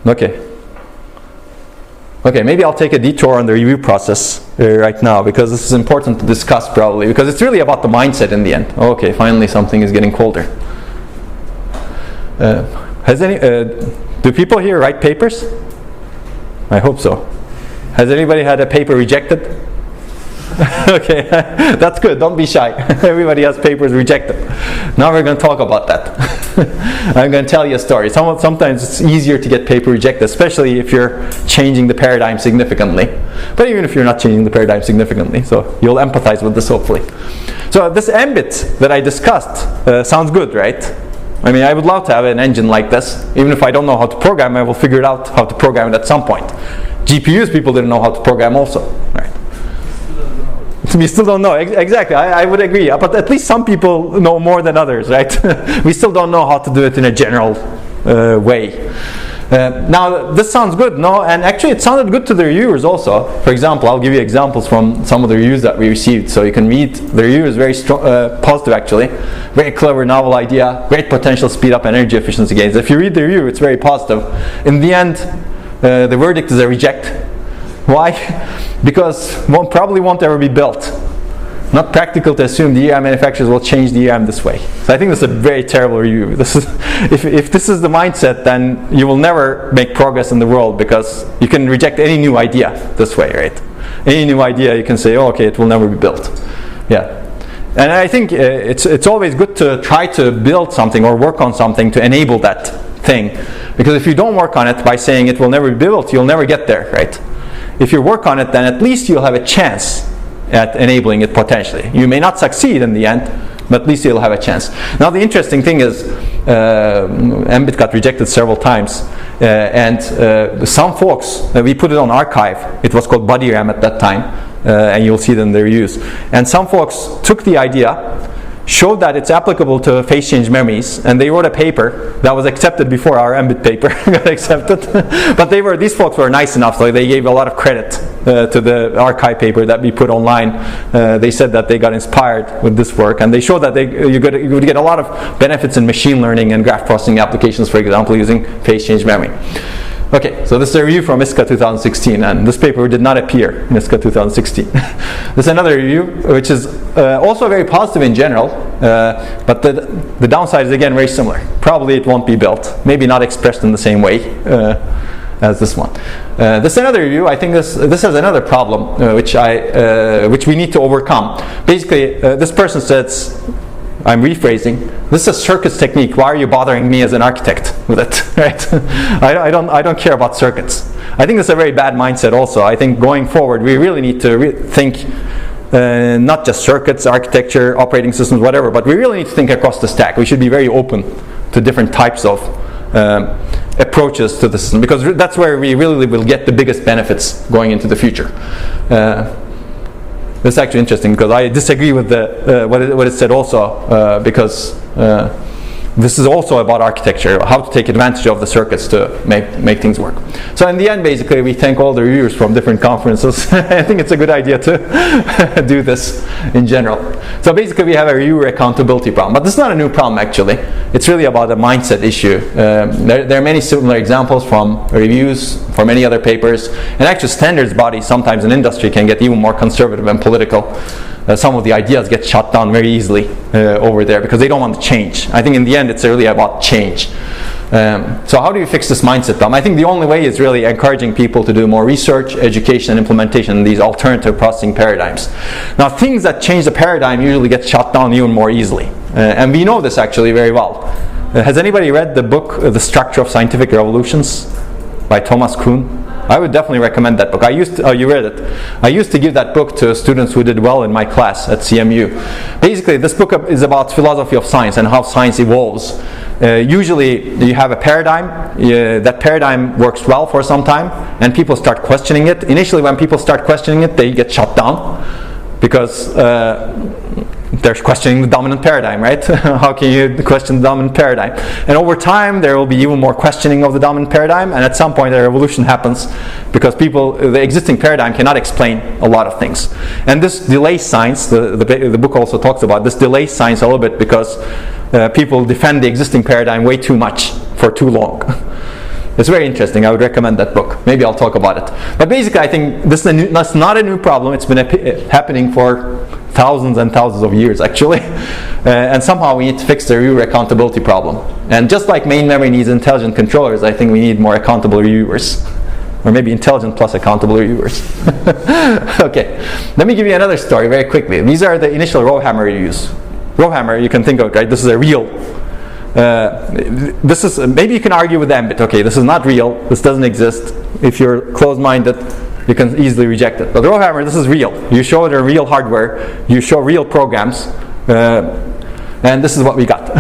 Okay, maybe I'll take a detour on the review process right now, because this is important to discuss probably, because it's really about the mindset in the end. Okay, finally something is getting colder. Do people here write papers? I hope so. Has anybody had a paper rejected? Okay, that's good. Don't be shy. Everybody has papers rejected. Now we're going to talk about that. I'm going to tell you a story. Sometimes it's easier to get paper rejected, especially if you're changing the paradigm significantly. But even if you're not changing the paradigm significantly, so you'll empathize with this hopefully. So this MBIT that I discussed sounds good, right? I mean, I would love to have an engine like this. Even if I don't know how to program, I will figure it out how to program it at some point. GPUs, people didn't know how to program also, right? We still don't know. Exactly, I would agree. But at least some people know more than others, right? We still don't know how to do it in a general way. Now, this sounds good, no? And actually, it sounded good to the reviewers also. For example, I'll give you examples from some of the reviews that we received. So you can read the reviews, very positive actually. Very clever, novel idea, great potential speed up and energy efficiency gains. If you read the review, it's very positive. In the end, the verdict is a reject. Why? Because one probably won't ever be built. Not practical to assume the DRAM manufacturers will change the DRAM this way. So I think this is a very terrible review. This is, if this is the mindset, then you will never make progress in the world, because you can reject any new idea this way, right? Any new idea you can say, oh, okay, it will never be built. Yeah. And I think it's always good to try to build something or work on something to enable that thing. Because if you don't work on it by saying it will never be built, you'll never get there, right? If you work on it, then at least you'll have a chance at enabling it potentially. You may not succeed in the end, but at least you'll have a chance. Now the interesting thing is, MBIT got rejected several times, and some folks, we put it on archive. It was called BuddyRAM at that time, and you'll see it in the reviews. And some folks took the idea, showed that it's applicable to phase change memories, and they wrote a paper that was accepted before our MBIT paper got accepted. But these folks were nice enough, so they gave a lot of credit to the archive paper that we put online. They said that they got inspired with this work, and they showed that you would get a lot of benefits in machine learning and graph processing applications, for example, using phase change memory. Okay, so this is a review from ISCA 2016, and this paper did not appear in ISCA 2016. This is another review, which is also very positive in general, but the downside is again very similar. Probably it won't be built, maybe not expressed in the same way as this one. This is another review. I think this has another problem which we need to overcome. Basically, this person says, I'm rephrasing, this is a circuits technique. Why are you bothering me as an architect with it? Right? I don't care about circuits. I think that's a very bad mindset also. I think going forward we really need to think not just circuits, architecture, operating systems, whatever, but we really need to think across the stack. We should be very open to different types of approaches to the system, because that's where we really will get the biggest benefits going into the future. This is actually interesting, because I disagree with what it said also, because this is also about architecture, how to take advantage of the circuits to make things work. So in the end, basically, we thank all the reviewers from different conferences. I think it's a good idea to do this in general. So basically, we have a reviewer accountability problem. But this is not a new problem, actually. It's really about a mindset issue. There are many similar examples from reviews for many other papers. And actually, standards bodies sometimes in industry can get even more conservative and political. Some of the ideas get shut down very easily over there because they don't want to change. I think in the end it's really about change. So how do you fix this mindset problem? I think the only way is really encouraging people to do more research, education, and implementation in these alternative processing paradigms. Now, things that change the paradigm usually get shut down even more easily. And we know this actually very well. Has anybody read the book, The Structure of Scientific Revolutions by Thomas Kuhn? I would definitely recommend that book. You read it. I used to give that book to students who did well in my class at CMU. Basically, this book is about philosophy of science and how science evolves. Usually, you have a paradigm. That paradigm works well for some time, and people start questioning it. Initially, when people start questioning it, they get shut down because they're questioning the dominant paradigm, right? How can you question the dominant paradigm? And over time, there will be even more questioning of the dominant paradigm, and at some point, a revolution happens because the existing paradigm cannot explain a lot of things. And this delays science. The book also talks about this delays science a little bit because people defend the existing paradigm way too much for too long. It's very interesting. I would recommend that book. Maybe I'll talk about it. But basically, I think that's not a new problem. It's been happening for thousands and thousands of years, actually. And somehow we need to fix the reviewer accountability problem. And just like main memory needs intelligent controllers, I think we need more accountable reviewers. Or maybe intelligent plus accountable reviewers. Okay. Let me give you another story very quickly. These are the initial Rowhammer reviews. Rowhammer, you can think of it, right? This is a real. This is, maybe you can argue with them, but okay, this is not real. This doesn't exist. If you're closed-minded, you can easily reject it. But Rowhammer, this is real. You show it in real hardware. You show real programs, and this is what we got.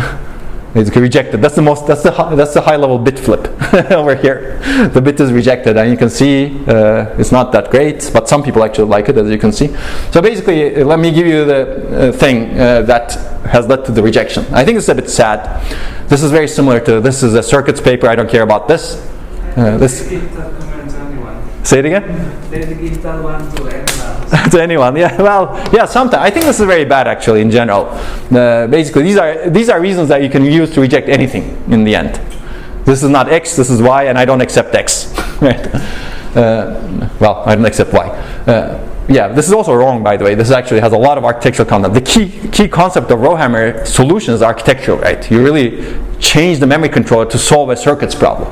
It's rejected. That's the high-level bit flip over here. The bit is rejected, and you can see it's not that great, but some people actually like it, as you can see. So basically, let me give you the thing that has led to the rejection. I think it's a bit sad. This is very similar to, this is a circuits paper. I don't care about this. Say it again? To anyone, yeah. Well, yeah. Sometimes I think this is very bad, actually, in general. Basically, these are reasons that you can use to reject anything in the end. This is not X. This is Y, and I don't accept X. Right? Well, I don't accept Y. Yeah, this is also wrong, by the way. This actually has a lot of architectural content. The key concept of Rowhammer solution is architectural, right? You really change the memory controller to solve a circuits problem.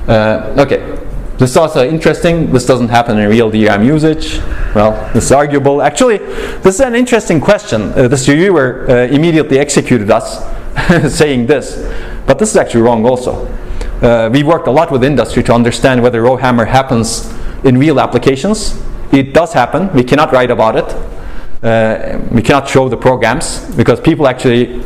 Okay. This is also interesting. This doesn't happen in real DRAM usage. Well, this is arguable. Actually, this is an interesting question. This reviewer immediately executed us saying this. But this is actually wrong also. We worked a lot with industry to understand whether Rowhammer happens in real applications. It does happen. We cannot write about it. We cannot show the programs because people actually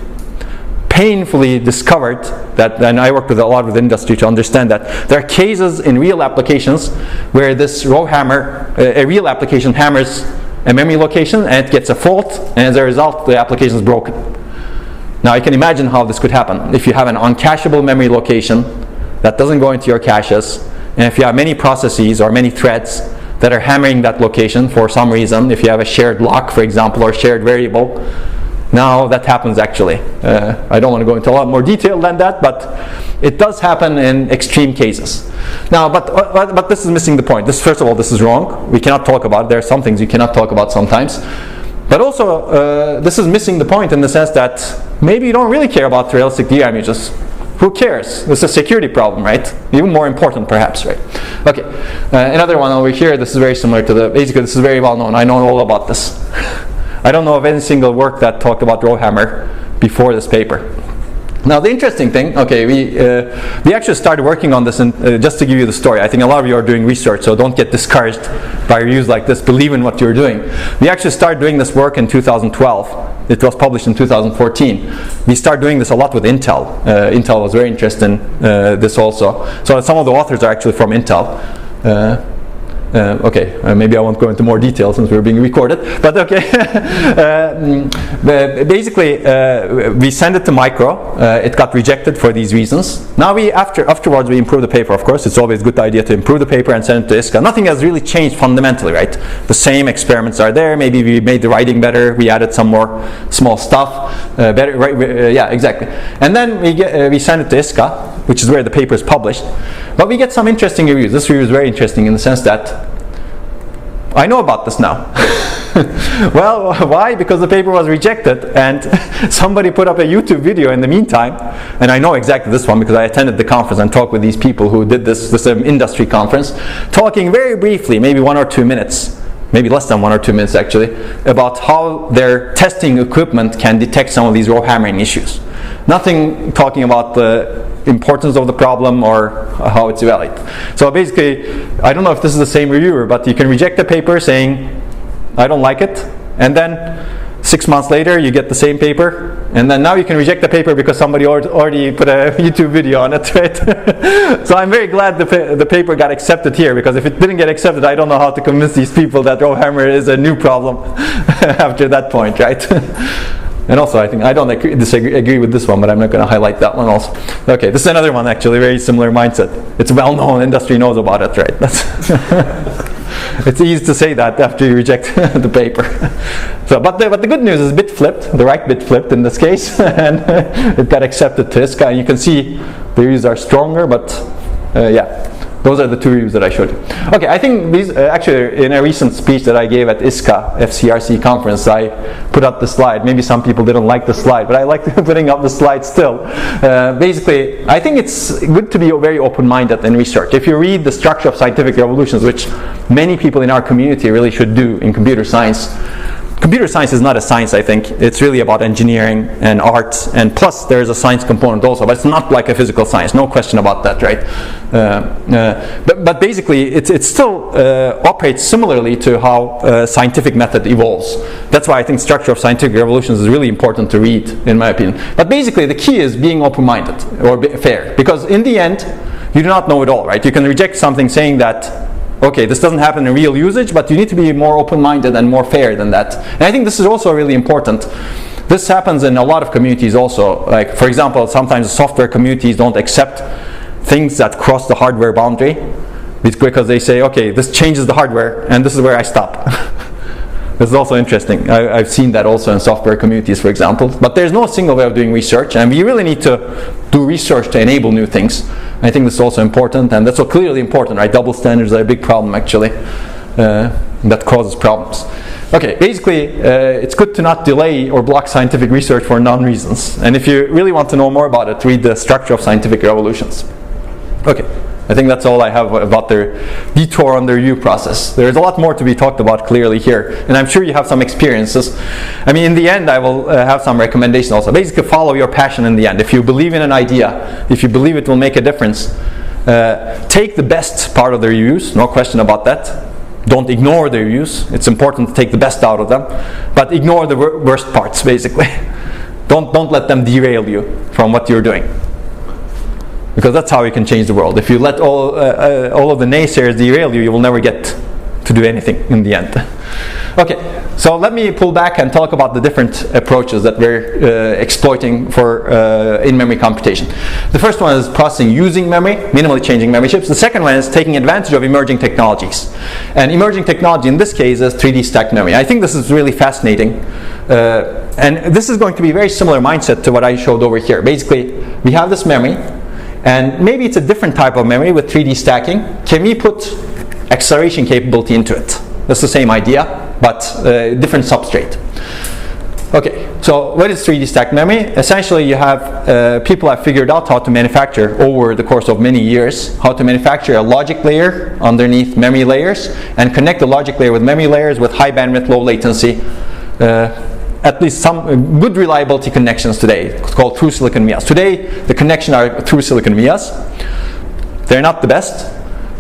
painfully discovered that, and I worked a lot with industry to understand that there are cases in real applications where this Rowhammer, a real application hammers a memory location and it gets a fault, and as a result the application is broken. Now I can imagine how this could happen. If you have an uncacheable memory location that doesn't go into your caches, and if you have many processes or many threads that are hammering that location for some reason, if you have a shared lock, for example, or shared variable, now that happens actually. I don't want to go into a lot more detail than that, but it does happen in extreme cases. Now, but this is missing the point. First of all, this is wrong. We cannot talk about it. There are some things you cannot talk about sometimes. But also, this is missing the point in the sense that maybe you don't really care about realistic DRAM users. Who cares? It's a security problem, right? Even more important, perhaps, right? Okay, another one over here. This is very similar to basically this is very well known. I know all about this. I don't know of any single work that talked about Rowhammer before this paper. Now the interesting thing, okay, we actually started working on this, and just to give you the story, I think a lot of you are doing research, so don't get discouraged by reviews like this. Believe in what you're doing. We actually started doing this work in 2012. It was published in 2014. We started doing this a lot with Intel. Intel was very interested in this also. So some of the authors are actually from Intel. Maybe I won't go into more detail since we're being recorded, but okay. Basically, we sent it to Micro. It got rejected for these reasons. Now afterwards we improve the paper, of course. It's always a good idea to improve the paper and send it to ISCA. Nothing has really changed fundamentally, right? The same experiments are there. Maybe we made the writing better. We added some more small stuff. Better, right? Yeah, exactly. And then we send it to ISCA, which is where the paper is published. But we get some interesting reviews. This review is very interesting in the sense that I know about this now. Well, why? Because the paper was rejected and somebody put up a YouTube video in the meantime, and I know exactly this one because I attended the conference and talked with these people who did this industry conference, talking very briefly, maybe 1 or 2 minutes, maybe less than 1 or 2 minutes actually, about how their testing equipment can detect some of these row hammering issues. Nothing talking about the importance of the problem or how it's evaluated. So basically, I don't know if this is the same reviewer, but you can reject a paper saying, I don't like it, and then 6 months later you get the same paper, and then now you can reject the paper because somebody already put a YouTube video on it, right? So I'm very glad the paper got accepted here, because if it didn't get accepted, I don't know how to convince these people that row hammer is a new problem after that point, right? And also, I think I don't agree with this one, but I'm not going to highlight that one also. Okay, this is another one actually, very similar mindset. It's well known, industry knows about it, right? It's easy to say that after you reject the paper. So, but the good news is bit flipped, the right bit flipped in this case, and it got accepted to ISCA. And you can see the reviews are stronger, but yeah. Those are the 2 reviews that I showed you. Okay, I think these, actually in a recent speech that I gave at ISCA FCRC conference, I put up the slide. Maybe some people didn't like the slide, but I like putting up the slide still. Basically, I think it's good to be very open-minded in research. If you read The Structure of Scientific Revolutions, which many people in our community really should do in computer science, computer science is not a science, I think. It's really about engineering and art, and plus there's a science component also, but it's not like a physical science, no question about that, right? But basically it still operates similarly to how scientific method evolves. That's why I think Structure of Scientific Revolutions is really important to read, in my opinion. But basically the key is being open-minded or fair, because in the end you do not know it all, right? You can reject something saying that, okay, this doesn't happen in real usage, but you need to be more open-minded and more fair than that. And I think this is also really important. This happens in a lot of communities also. Like, for example, sometimes software communities don't accept things that cross the hardware boundary because they say, okay, this changes the hardware and this is where I stop. This is also interesting. I've seen that also in software communities, for example. But there's no single way of doing research, and we really need to do research to enable new things. I think this is also important, and that's so clearly important, right? Double standards are a big problem, actually, that causes problems. Okay, basically, it's good to not delay or block scientific research for non-reasons. And if you really want to know more about it, read The Structure of Scientific Revolutions. Okay. I think that's all I have about the detour on the review process. There's a lot more to be talked about clearly here, and I'm sure you have some experiences. I mean, in the end, I will have some recommendations also. Basically, follow your passion in the end. If you believe in an idea, if you believe it will make a difference, take the best part of the reviews, no question about that. Don't ignore the reviews. It's important to take the best out of them, but ignore the worst parts, basically. Don't let them derail you from what you're doing. Because that's how you can change the world. If you let all of the naysayers derail you, you will never get to do anything in the end. Okay, so let me pull back and talk about the different approaches that we're exploiting for in-memory computation. The first one is processing using memory, minimally changing memory chips. The second one is taking advantage of emerging technologies. And emerging technology in this case is 3D stacked memory. I think this is really fascinating. And this is going to be a very similar mindset to what I showed over here. Basically, we have this memory, and maybe it's a different type of memory with 3D stacking. Can we put acceleration capability into it? That's the same idea, but different substrate. Okay, so what is 3D stacked memory? Essentially, you have people have figured out how to manufacture over the course of many years, how to manufacture a logic layer underneath memory layers and connect the logic layer with memory layers with high bandwidth, low latency. At least some good reliability connections today. It's called through silicon vias. Today, the connections are through silicon vias. They're not the best,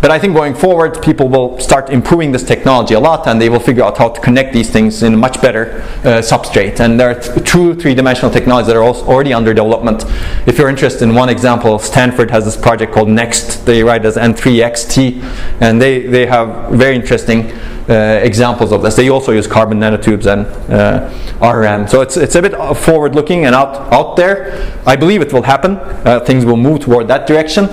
But I think going forward, people will start improving this technology a lot, and they will figure out how to connect these things in a much better substrate. And there are true three-dimensional technologies that are also already under development. If you're interested in one example, Stanford has this project called NEXT. They write as N3XT, and they have very interesting examples of this. They also use carbon nanotubes and RAM. So it's a bit forward-looking and out there. I believe it will happen. Things will move toward that direction.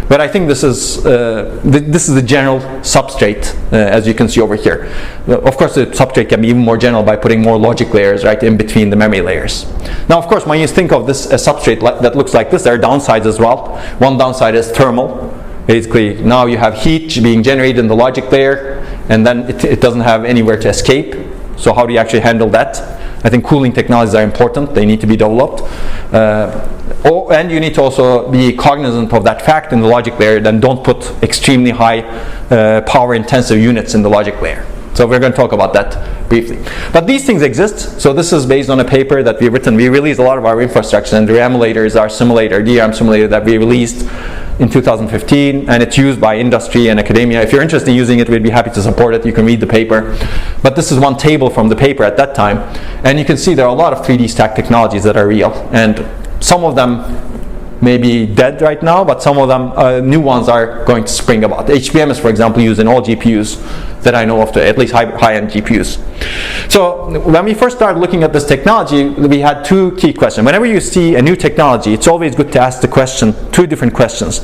But I think this is the general substrate, as you can see over here. Of course, the substrate can be even more general by putting more logic layers right in between the memory layers. Now, of course, when you think of this substrate that looks like this, there are downsides as well. One downside is thermal. Basically, now you have heat being generated in the logic layer, and then it doesn't have anywhere to escape. So how do you actually handle that? I think cooling technologies are important. They need to be developed. And you need to also be cognizant of that fact in the logic layer. Then don't put extremely high power intensive units in the logic layer. So we're going to talk about that briefly. But these things exist. So this is based on a paper that we've written. We released a lot of our infrastructure, and the emulator is our simulator, DRAM simulator that we released in 2015, and it's used by industry and academia. If you're interested in using it, we'd be happy to support it. You can read the paper. But this is one table from the paper at that time, and you can see there are a lot of 3D stack technologies that are real, and some of them may be dead right now, but some of them, new ones are going to spring about. HBM is, for example, used in all GPUs that I know of, at least high-end GPUs. So when we first started looking at this technology, we had two key questions. Whenever you see a new technology, it's always good to ask the question, two different questions.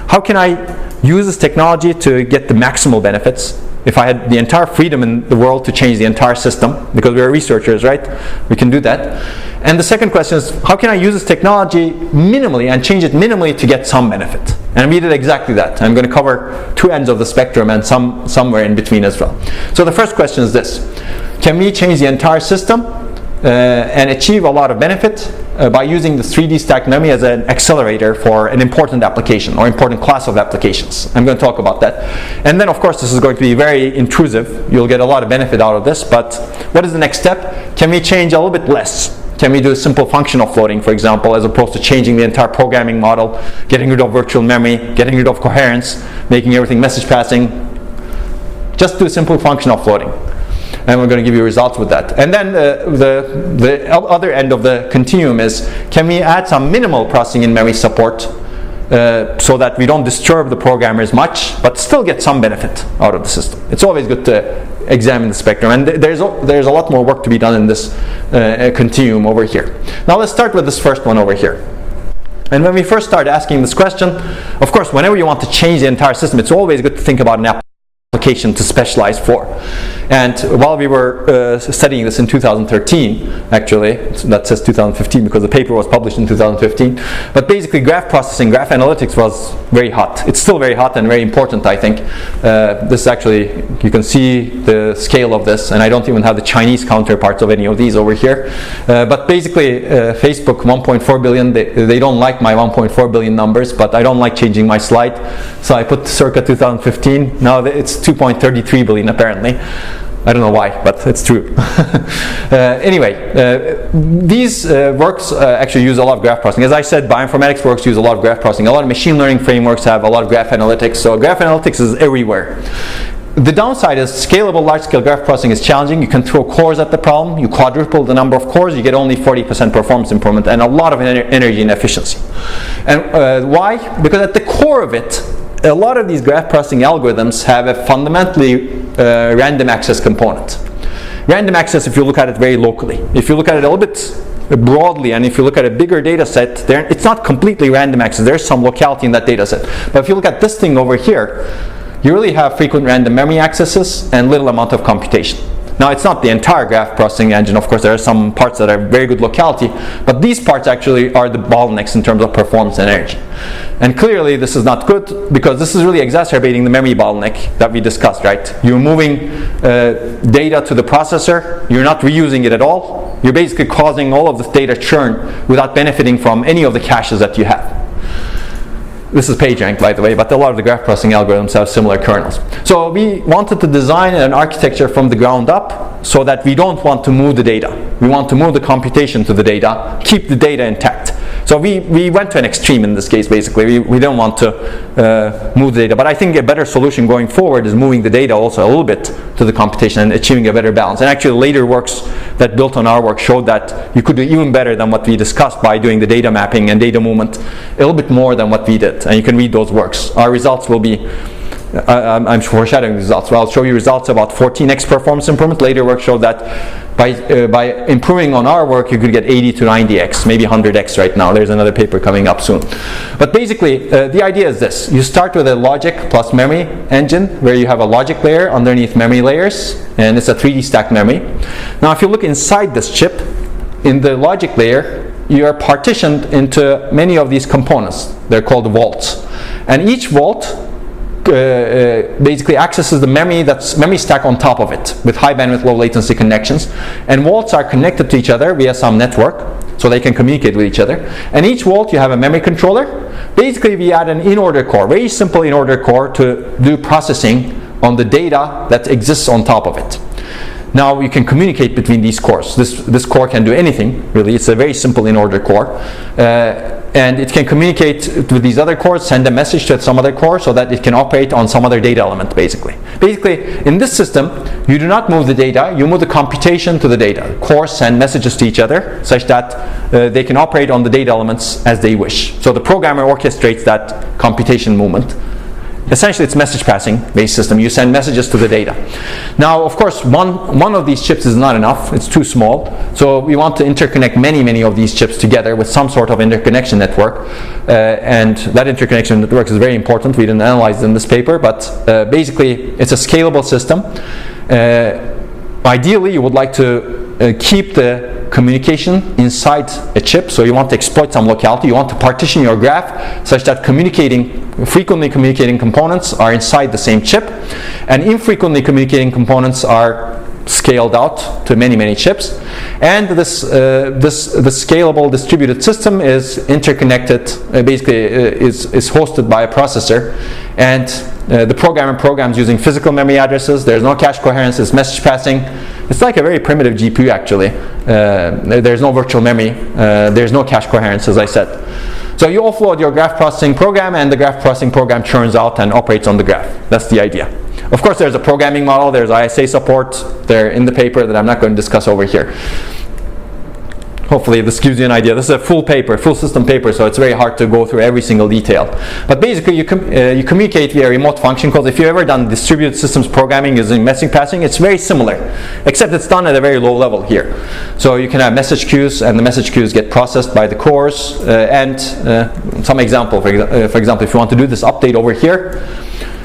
How can I use this technology to get the maximal benefits? If I had the entire freedom in the world to change the entire system, because we're researchers, right? We can do that. And the second question is, how can I use this technology minimally and change it minimally to get some benefit? And we did exactly that. I'm going to cover two ends of the spectrum and somewhere in between as well. So the first question is this: can we change the entire system and achieve a lot of benefit by using the 3D stacked memory as an accelerator for an important application or important class of applications? I'm going to talk about that. And then, of course, this is going to be very intrusive. You'll get a lot of benefit out of this, but what is the next step? Can we change a little bit less? Can we do simple functional floating, for example, as opposed to changing the entire programming model, getting rid of virtual memory, getting rid of coherence, making everything message passing? Just do simple functional floating. And we're going to give you results with that. And then the other end of the continuum is, can we add some minimal processing in memory support so that we don't disturb the programmers much, but still get some benefit out of the system? It's always good to examine the spectrum, and there's a lot more work to be done in this continuum over here. Now let's start with this first one over here. And when we first started asking this question, of course, whenever you want to change the entire system, it's always good to think about an application to specialize for. And while we were studying this in 2013, actually, that says 2015 because the paper was published in 2015, but basically graph processing, graph analytics was very hot. It's still very hot and very important, I think. This is actually, you can see the scale of this, and I don't even have the Chinese counterparts of any of these over here. But basically, Facebook 1.4 billion, they don't like my 1.4 billion numbers, but I don't like changing my slide, so I put circa 2015. Now it's 2.33 billion apparently. I don't know why, but it's true. Anyway, these works actually use a lot of graph processing. As I said, bioinformatics works use a lot of graph processing. A lot of machine learning frameworks have a lot of graph analytics. So graph analytics is everywhere. The downside is scalable large-scale graph processing is challenging. You can throw cores at the problem. You quadruple the number of cores, you get only 40% performance improvement and a lot of energy and efficiency. And why? Because at the core of it, a lot of these graph processing algorithms have a fundamentally random access component. Random access, if you look at it very locally. If you look at it a little bit broadly, and if you look at a bigger data set, it's not completely random access. There's some locality in that data set. But if you look at this thing over here, you really have frequent random memory accesses and little amount of computation. Now, it's not the entire graph processing engine. Of course, there are some parts that are very good locality, but these parts actually are the bottlenecks in terms of performance and energy. And clearly, this is not good because this is really exacerbating the memory bottleneck that we discussed, right? You're moving data to the processor. You're not reusing it at all. You're basically causing all of this data churn without benefiting from any of the caches that you have. This is PageRank, by the way, but a lot of the graph processing algorithms have similar kernels. So we wanted to design an architecture from the ground up so that we don't want to move the data. We want to move the computation to the data, keep the data intact. So we went to an extreme in this case, basically. We don't want to move the data. But I think a better solution going forward is moving the data also a little bit to the computation and achieving a better balance. And actually later works that built on our work showed that you could do even better than what we discussed by doing the data mapping and data movement a little bit more than what we did. And you can read those works. Our results will be, I'm foreshadowing the results. Well, I'll show you results about 14x performance improvement. Later work showed that by improving on our work, you could get 80 to 90x, maybe 100x right now. There's another paper coming up soon. But basically, the idea is this. You start with a logic plus memory engine, where you have a logic layer underneath memory layers, and it's a 3D stacked memory. Now, if you look inside this chip, in the logic layer, you are partitioned into many of these components. They're called vaults. And each vault basically accesses the memory stack on top of it with high bandwidth, low latency connections. And vaults are connected to each other via some network, so they can communicate with each other. And each vault you have a memory controller. Basically we add an in-order core, very simple in-order core to do processing on the data that exists on top of it. Now you can communicate between these cores. This core can do anything, really. It's a very simple in-order core. And it can communicate with these other cores, send a message to some other core so that it can operate on some other data element, basically. Basically, in this system, you do not move the data, you move the computation to the data. Cores send messages to each other such that they can operate on the data elements as they wish. So the programmer orchestrates that computation movement. Essentially, it's message passing based system. You send messages to the data. Now, of course, one of these chips is not enough. It's too small. So we want to interconnect many of these chips together with some sort of interconnection network. And that interconnection network is very important. We didn't analyze it in this paper, but basically, it's a scalable system. Ideally, you would like to keep the communication inside a chip, so you want to exploit some locality. You want to partition your graph such that frequently communicating components are inside the same chip, and infrequently communicating components are scaled out to many chips. And this scalable distributed system is interconnected, is hosted by a processor, and the programmer programs using physical memory addresses. There's no cache coherence, it's message passing. It's like a very primitive GPU actually. There's no virtual memory, there's no cache coherence, as I said. So you offload your graph processing program, and the graph processing program churns out and operates on the graph. That's the idea. Of course, there's a programming model, there's ISA support. They're in the paper that I'm not going to discuss over here. Hopefully this gives you an idea. This is a full system paper, so it's very hard to go through every single detail. But basically you communicate via remote function calls. If you've ever done distributed systems programming using message passing, it's very similar, except it's done at a very low level here. So you can have message queues, and the message queues get processed by the cores. Some example, for example, if you want to do this update over here,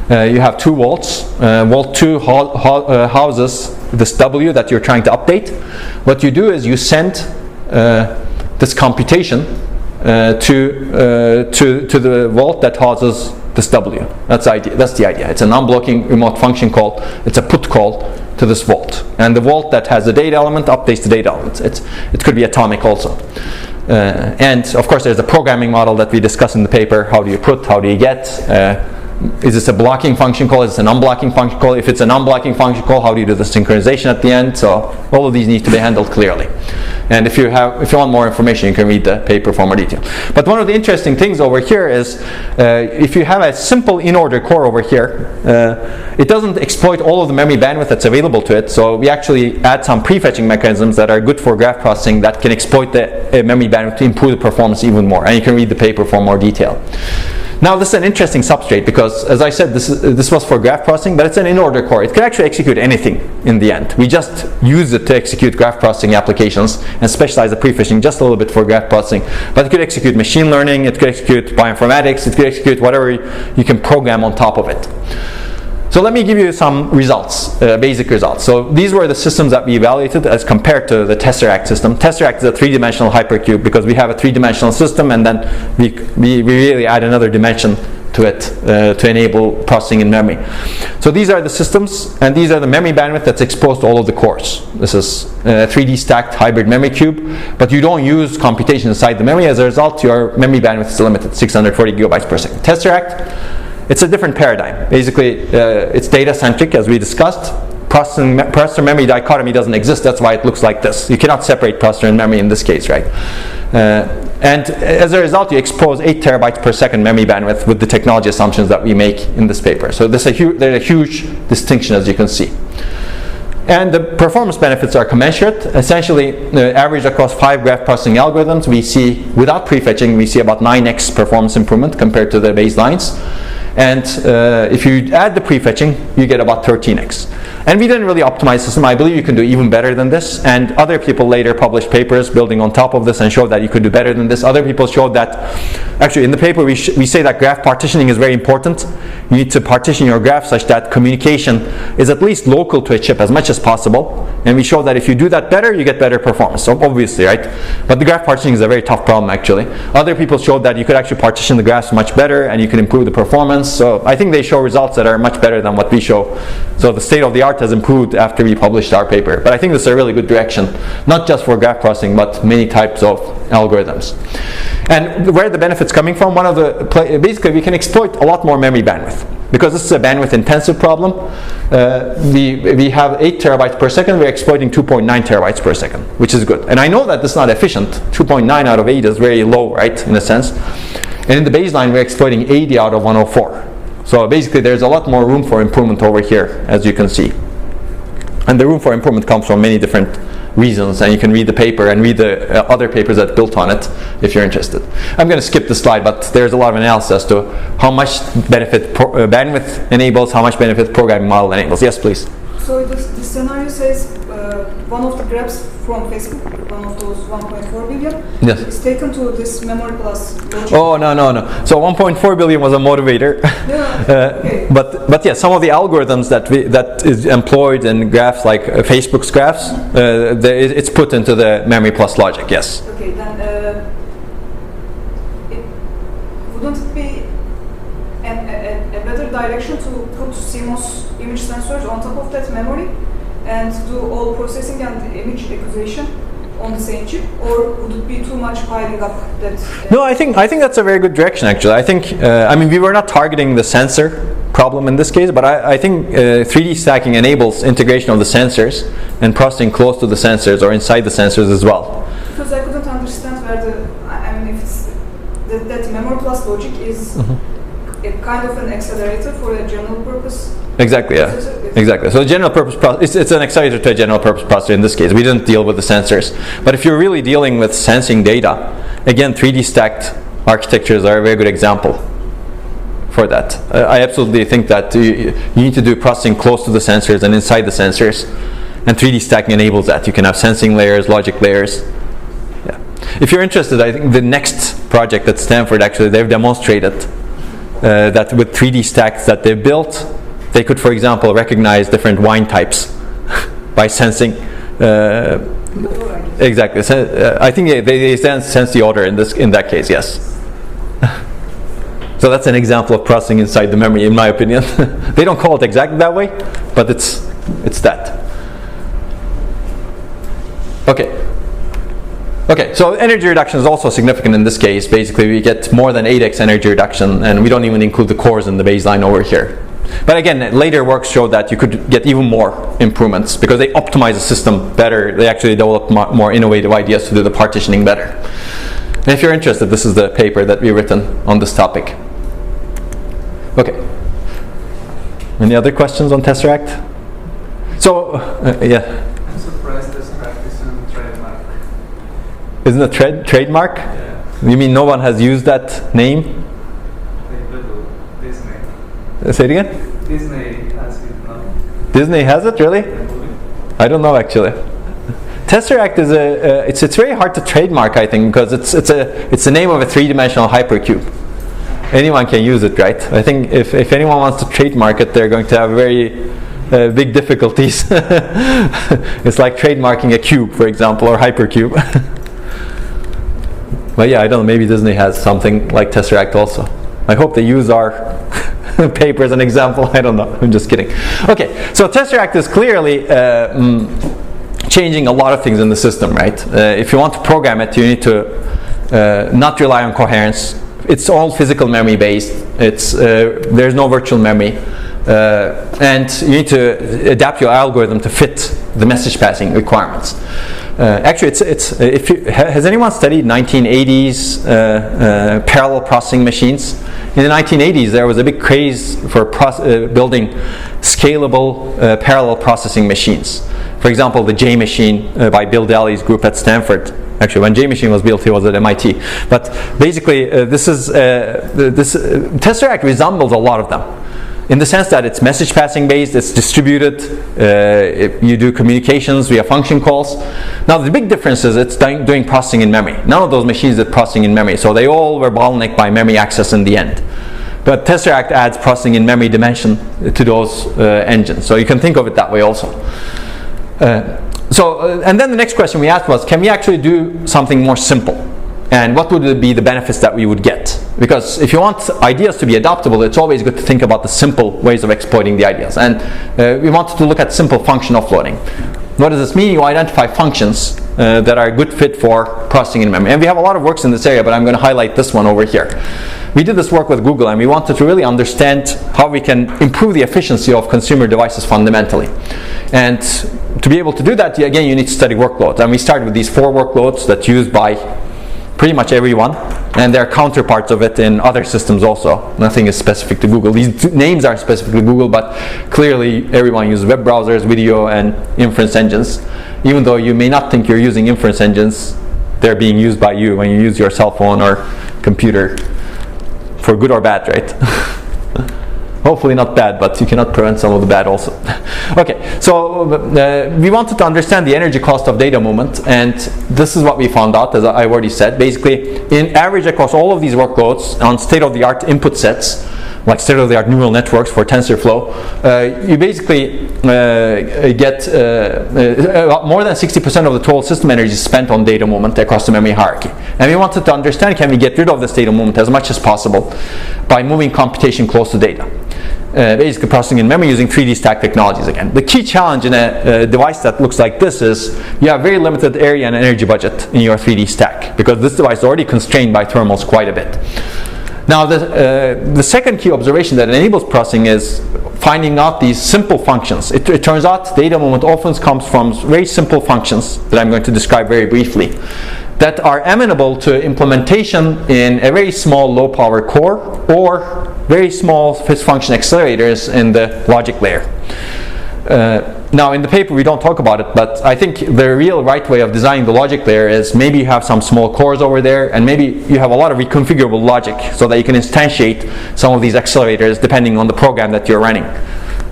you have two vaults. Vault 2 houses this W that you're trying to update. What you do is you send this computation to the vault that houses this W. That's the idea. It's a non-blocking remote function call. It's a put call to this vault. And the vault that has the data element updates the data element. It could be atomic also. And of course there's a programming model that we discuss in the paper. How do you put? How do you get? Is this a blocking function call? Is this a non-blocking function call? If it's a non-blocking function call, how do you do the synchronization at the end? So all of these need to be handled clearly. And if you want more information, you can read the paper for more detail. But one of the interesting things over here is if you have a simple in-order core over here, it doesn't exploit all of the memory bandwidth that's available to it. So we actually add some prefetching mechanisms that are good for graph processing that can exploit the memory bandwidth to improve the performance even more. And you can read the paper for more detail. Now this is an interesting substrate because, as I said, this was for graph processing, but it's an in-order core. It can actually execute anything in the end. We just use it to execute graph processing applications and specialize the prefetching just a little bit for graph processing. But it could execute machine learning, it could execute bioinformatics, it could execute whatever you can program on top of it. So let me give you some results, basic results. So these were the systems that we evaluated as compared to the Tesseract system. Tesseract is a three-dimensional hypercube because we have a three-dimensional system, and then we really add another dimension to it to enable processing in memory. So these are the systems, and these are the memory bandwidth that's exposed to all of the cores. This is a 3D stacked hybrid memory cube, but you don't use computation inside the memory. As a result, your memory bandwidth is limited, 640 gigabytes per second. Tesseract, it's a different paradigm. Basically, it's data-centric, as we discussed. Processor-memory dichotomy doesn't exist. That's why it looks like this. You cannot separate processor and memory in this case, right? And as a result, you expose 8 terabytes per second memory bandwidth with the technology assumptions that we make in this paper. So there's a huge distinction, as you can see. And the performance benefits are commensurate. Essentially, average across 5 graph processing algorithms, we see, without prefetching, we see about 9x performance improvement compared to the baselines. And if you add the prefetching, you get about 13x. And we didn't really optimize the system. I believe you can do even better than this. And other people later published papers building on top of this and showed that you could do better than this. Other people showed that, actually in the paper we say that graph partitioning is very important. You need to partition your graph such that communication is at least local to a chip as much as possible. And we showed that if you do that better, you get better performance. So obviously, right? But the graph partitioning is a very tough problem, actually. Other people showed that you could actually partition the graphs much better and you can improve the performance. So I think they show results that are much better than what we show. So the state of the art has improved after we published our paper. But I think this is a really good direction, not just for graph processing, but many types of algorithms. And where are the benefits coming from? One of the, basically we can exploit a lot more memory bandwidth. Because this is a bandwidth intensive problem, we have 8 terabytes per second, we're exploiting 2.9 terabytes per second, which is good. And I know that this is not efficient. 2.9 out of 8 is very low, right, in a sense. And in the baseline, we're exploiting 80 out of 104. So basically, there's a lot more room for improvement over here, as you can see. And the room for improvement comes from many different reasons, and you can read the paper and read the other papers that built on it if you're interested. I'm going to skip this slide, but there's a lot of analysis as to how much benefit bandwidth enables, how much benefit programming model enables. Yes, please. So this scenario says one of the graphs from Facebook, one of those 1.4 billion, yes, is taken to this memory plus logic. Oh, no. So 1.4 billion was a motivator. Yeah, okay. But yeah, some of the algorithms that is employed in graphs like Facebook's graphs, it's put into the memory plus logic, yes. Okay, then wouldn't it be a better direction to put CMOS image sensors on top of that memory and do all processing and image acquisition on the same chip, or would it be too much piling up that? No, I think that's a very good direction, actually. I think I mean, we were not targeting the sensor problem in this case, but I think 3D stacking enables integration of the sensors and processing close to the sensors or inside the sensors as well. Because I couldn't understand where I mean, if it's that memory plus logic is a kind of an accelerator for a general purpose. Exactly, yeah. Exactly. So the general purpose processor, it's an accelerator to a general purpose processor in this case. We didn't deal with the sensors. But if you're really dealing with sensing data, again, 3D stacked architectures are a very good example for that. I absolutely think that you need to do processing close to the sensors and inside the sensors. And 3D stacking enables that. You can have sensing layers, logic layers. Yeah. If you're interested, I think the next project at Stanford, actually, they've demonstrated that with 3D stacks that they built, they could, for example, recognize different wine types by sensing. Exactly. I think they sense the odor in that case. Yes. So that's an example of processing inside the memory, in my opinion. They don't call it exactly that way, but it's that. Okay, so energy reduction is also significant in this case. Basically, we get more than 8x energy reduction, and we don't even include the cores in the baseline over here. But again, later works show that you could get even more improvements because they optimize the system better. They actually develop more innovative ideas to do the partitioning better. And if you're interested, this is the paper that we've written on this topic. Okay. Any other questions on Tesseract? So, yeah. I'm surprised Tesseract isn't trademark. Isn't it trademark? Yeah. You mean no one has used that name? Disney. Say it again? Disney has it now. Disney has it, really? I don't know, actually. Tesseract is it's very hard to trademark, I think, because it's the name of a three-dimensional hypercube. Anyone can use it, right? I think if anyone wants to trademark it, they're going to have very big difficulties. It's like trademarking a cube, for example, or hypercube. But yeah, I don't know, maybe Disney has something like Tesseract also. I hope they use our paper as an example. I don't know, I'm just kidding. Okay, so Tesseract is clearly changing a lot of things in the system, right? If you want to program it, you need to not rely on coherence. It's all physical memory based. There's no virtual memory. And you need to adapt your algorithm to fit the message passing requirements. Actually, has anyone studied 1980s parallel processing machines? In the 1980s, there was a big craze for building scalable parallel processing machines. For example, the J machine by Bill Daly's group at Stanford. Actually, when J machine was built, he was at MIT. But basically, this Tesseract resembles a lot of them, in the sense that it's message passing based, it's distributed, you do communications via function calls. Now the big difference is it's doing processing in memory. None of those machines did processing in memory, so they all were bottlenecked by memory access in the end. But Tesseract adds processing in memory dimension to those engines, so you can think of it that way also. And then the next question we asked was, can we actually do something more simple? And what would be the benefits that we would get? Because if you want ideas to be adaptable, it's always good to think about the simple ways of exploiting the ideas. And we wanted to look at simple function offloading. What does this mean? You identify functions that are a good fit for processing in memory. And we have a lot of works in this area, but I'm going to highlight this one over here. We did this work with Google, and we wanted to really understand how we can improve the efficiency of consumer devices fundamentally. And to be able to do that, again, you need to study workloads. And we started with these 4 workloads that's used by pretty much everyone, and there are counterparts of it in other systems also. Nothing is specific to Google. These names are specific to Google, but clearly everyone uses web browsers, video, and inference engines. Even though you may not think you're using inference engines, they're being used by you when you use your cell phone or computer, for good or bad, right? Hopefully not bad, but you cannot prevent some of the bad also. Okay, so we wanted to understand the energy cost of data movement, and this is what we found out, as I already said. Basically, in average across all of these workloads on state-of-the-art input sets, like state-of-the-art neural networks for TensorFlow, you basically get more than 60% of the total system energy spent on data movement across the memory hierarchy. And we wanted to understand, can we get rid of this data movement as much as possible by moving computation close to data? Basically processing in memory using 3D stack technologies again. The key challenge in a device that looks like this is you have very limited area and energy budget in your 3D stack, because this device is already constrained by thermals quite a bit. Now the second key observation that enables processing is finding out these simple functions. It turns out data movement often comes from very simple functions that I'm going to describe very briefly, that are amenable to implementation in a very small low power core or very small fixed function accelerators in the logic layer. Now in the paper we don't talk about it, but I think the real right way of designing the logic layer is maybe you have some small cores over there, and maybe you have a lot of reconfigurable logic so that you can instantiate some of these accelerators depending on the program that you're running.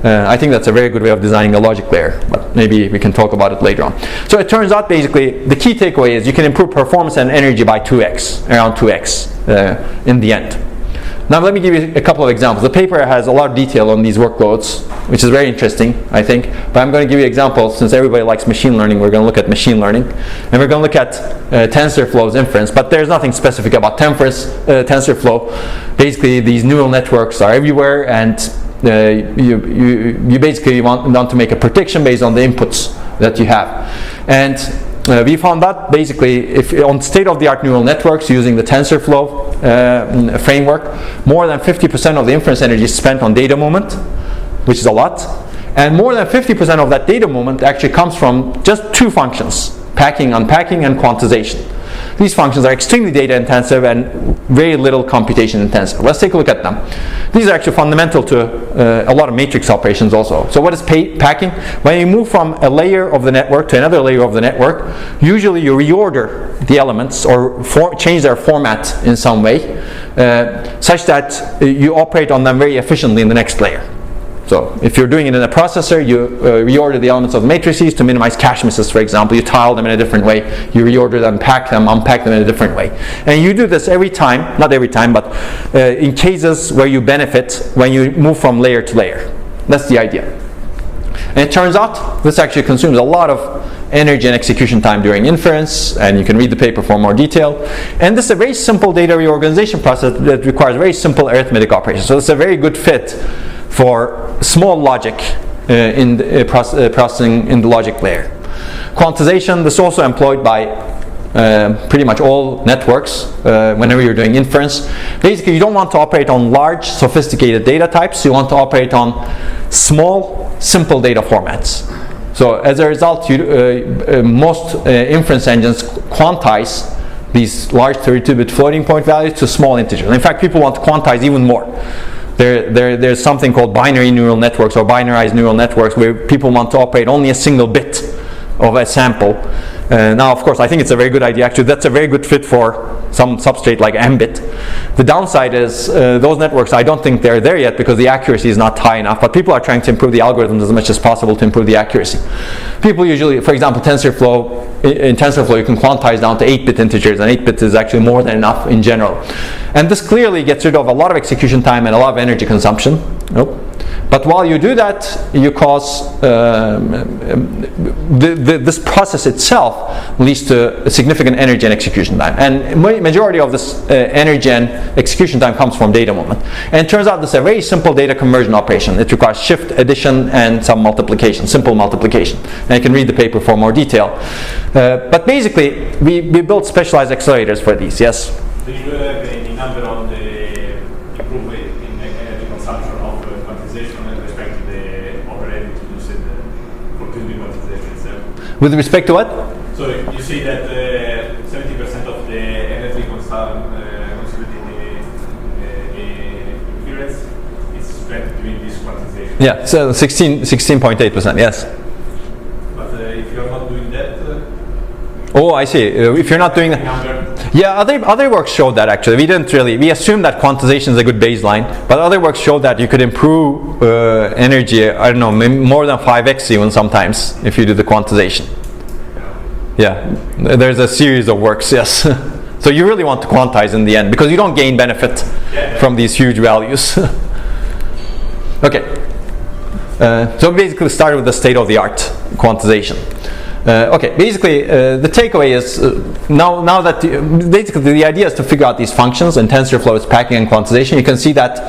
I think that's a very good way of designing a logic layer, but maybe we can talk about it later on. So it turns out basically the key takeaway is you can improve performance and energy by 2x, around 2x in the end. Now let me give you a couple of examples. The paper has a lot of detail on these workloads, which is very interesting, I think. But I'm going to give you examples. Since everybody likes machine learning, we're going to look at machine learning. And we're going to look at TensorFlow's inference. But there's nothing specific about TensorFlow. Basically, these neural networks are everywhere, and you basically want to make a prediction based on the inputs that you have. And we found that basically if on state-of-the-art neural networks using the TensorFlow framework, more than 50% of the inference energy is spent on data movement, which is a lot. And more than 50% of that data movement actually comes from just 2 functions, packing, unpacking, and quantization. These functions are extremely data intensive and very little computation intensive. Let's take a look at them. These are actually fundamental to a lot of matrix operations also. So what is packing? When you move from a layer of the network to another layer of the network, usually you reorder the elements or change their format in some way such that you operate on them very efficiently in the next layer. So if you're doing it in a processor, you reorder the elements of matrices to minimize cache misses, for example. You tile them in a different way. You reorder them, pack them, unpack them in a different way. And you do this every time, not every time, but in cases where you benefit when you move from layer to layer. That's the idea. And it turns out this actually consumes a lot of energy and execution time during inference, and you can read the paper for more detail. And this is a very simple data reorganization process that requires very simple arithmetic operations. So it's a very good fit for small logic in processing in the logic layer. Quantization, this is also employed by pretty much all networks whenever you're doing inference. Basically, you don't want to operate on large, sophisticated data types. You want to operate on small, simple data formats. So as a result, most inference engines quantize these large 32-bit floating point values to small integers. In fact, people want to quantize even more. There's something called binary neural networks or binarized neural networks where people want to operate only a single bit of a sample. Now, of course, I think it's a very good idea. Actually, that's a very good fit for some substrate like Mbit. The downside is those networks, I don't think they're there yet because the accuracy is not high enough, but people are trying to improve the algorithms as much as possible to improve the accuracy. People usually, for example, in TensorFlow, you can quantize down to 8-bit integers, and 8-bit is actually more than enough in general. And this clearly gets rid of a lot of execution time and a lot of energy consumption. But while you do that, you cause this process itself leads to significant energy and execution time. And majority of this energy and execution time comes from data movement. And it turns out this is a very simple data conversion operation. It requires shift, addition, and some multiplication, simple multiplication. And you can read the paper for more detail. But basically, we built specialized accelerators for these, yes? Do you have any number on the improvement in energy consumption of quantization with respect to the operating to use it for doing quantization itself? With respect to what? So you say that 70% of the energy consumed in the inference is spent doing this quantization. Yeah, so 16.8%, yes. But if you're not doing that, oh, I see. If you're not doing that. Yeah, other works showed that actually. We assumed that quantization is a good baseline, but other works showed that you could improve energy, I don't know, maybe more than 5x even sometimes if you do the quantization. Yeah, there's a series of works, yes. So you really want to quantize in the end because you don't gain benefit from these huge values. Okay. So basically started with the state-of-the-art quantization. Okay, basically the takeaway is now that basically the idea is to figure out these functions, and TensorFlow is packing and quantization. You can see that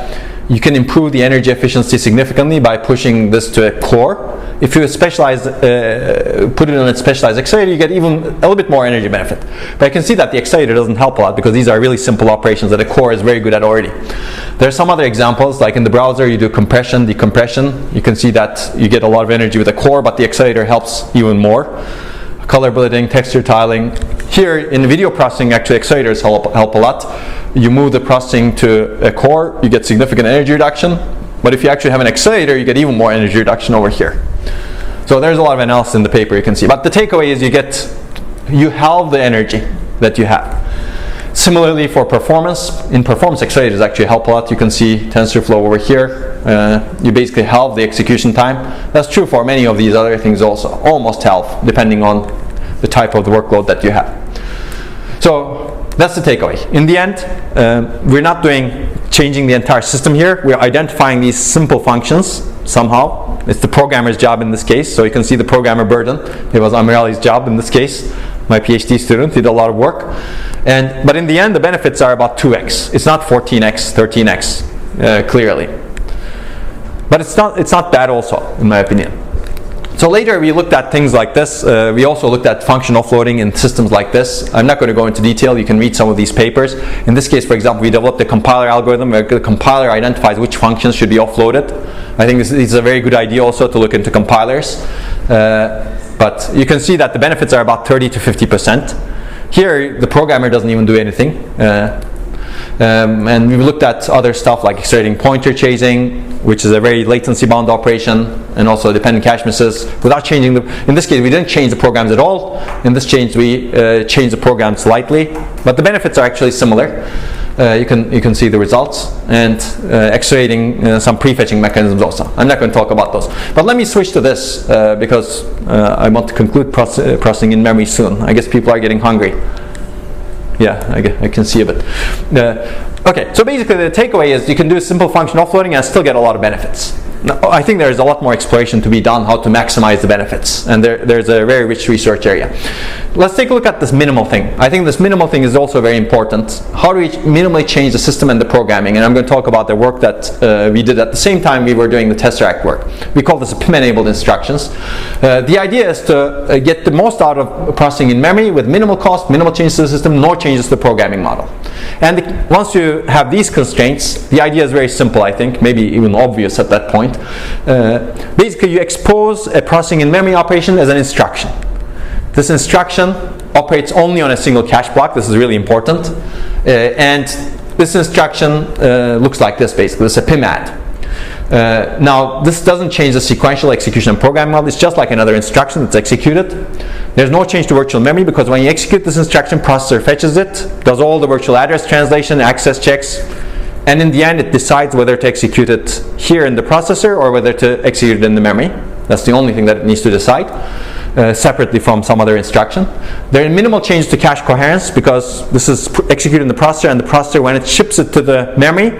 you can improve the energy efficiency significantly by pushing this to a core. If you specialize, put it on a specialized accelerator, you get even a little bit more energy benefit. But I can see that the accelerator doesn't help a lot because these are really simple operations that a core is very good at already. There are some other examples, like in the browser, you do compression, decompression. You can see that you get a lot of energy with a core, but the accelerator helps even more. Color blitting, texture tiling. Here in video processing, actually accelerators help a lot. You move the processing to a core, you get significant energy reduction. But if you actually have an accelerator, you get even more energy reduction over here. So there's a lot of analysis in the paper you can see. But the takeaway is you halve the energy that you have. Similarly for performance, in performance accelerators actually help a lot. You can see TensorFlow over here. You basically halve the execution time. That's true for many of these other things also. Almost half, depending on the type of the workload that you have. So that's the takeaway. In the end, we're not changing the entire system here. We're identifying these simple functions somehow. It's the programmer's job in this case. So you can see the programmer burden. It was Amirali's job in this case. My PhD student did a lot of work. But in the end, the benefits are about 2x. It's not 14x, 13x, clearly. But it's not bad also, in my opinion. So later we looked at things like this. We also looked at function offloading in systems like this. I'm not going to go into detail. You can read some of these papers. In this case, for example, we developed a compiler algorithm where the compiler identifies which functions should be offloaded. I think this is a very good idea also to look into compilers. But you can see that the benefits are about 30 to 50%. Here, the programmer doesn't even do anything. And we've looked at other stuff like accelerating pointer chasing, which is a very latency bound operation, and also dependent cache misses without changing in this case we didn't change the programs at all. In this change we changed the program slightly, but the benefits are actually similar. You can see the results, and accelerating some prefetching mechanisms also. I'm not going to talk about those, but let me switch to this because I want to conclude processing in memory soon. I guess people are getting hungry. Yeah, I can see a bit. Okay, so basically the takeaway is you can do simple function offloading and still get a lot of benefits. Now, I think there's a lot more exploration to be done how to maximize the benefits, and there's a very rich research area. Let's take a look at this minimal thing. I think this minimal thing is also very important. How do we minimally change the system and the programming? And I'm going to talk about the work that we did at the same time we were doing the Tesseract work. We call this PIM-enabled instructions. The idea is to get the most out of processing in memory with minimal cost, minimal changes to the system, no changes to the programming model. And once you have these constraints, the idea is very simple, I think, maybe even obvious at that point. point. Basically, you expose a processing in memory operation as an instruction. This instruction operates only on a single cache block. This is really important. And this instruction looks like this, basically. It's a PIM-add. Now, this doesn't change the sequential execution and programming model. It's just like another instruction that's executed. There's no change to virtual memory because when you execute this instruction, processor fetches it, does all the virtual address translation, access checks, and in the end it decides whether to execute it here in the processor or whether to execute it in the memory. That's the only thing that it needs to decide, separately from some other instruction. There are minimal changes to cache coherence because this is executed in the processor, and the processor, when it ships it to the memory,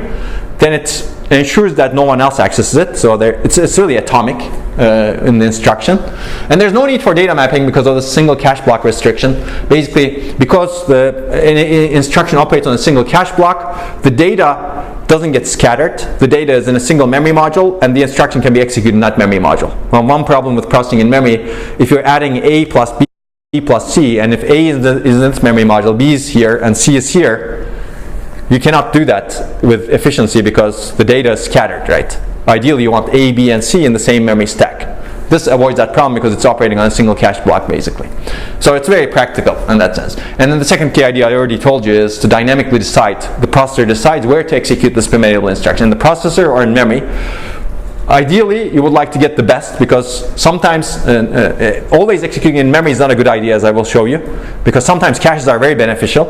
then it ensures that no one else accesses it. So it's really atomic in the instruction. And there's no need for data mapping because of the single cache block restriction. Basically, because the instruction operates on a single cache block, the data doesn't get scattered. The data is in a single memory module, and the instruction can be executed in that memory module. Well, one problem with processing in memory, if you're adding A plus B plus C, and if A is in this memory module, B is here, and C is here, you cannot do that with efficiency because the data is scattered, right? Ideally, you want A, B, and C in the same memory stack. This avoids that problem because it's operating on a single cache block, basically. So it's very practical in that sense. And then the second key idea I already told you is to dynamically decide. The processor decides where to execute this PIM-enabled instruction, in the processor or in memory. Ideally, you would like to get the best because sometimes always executing in memory is not a good idea, as I will show you, because sometimes caches are very beneficial.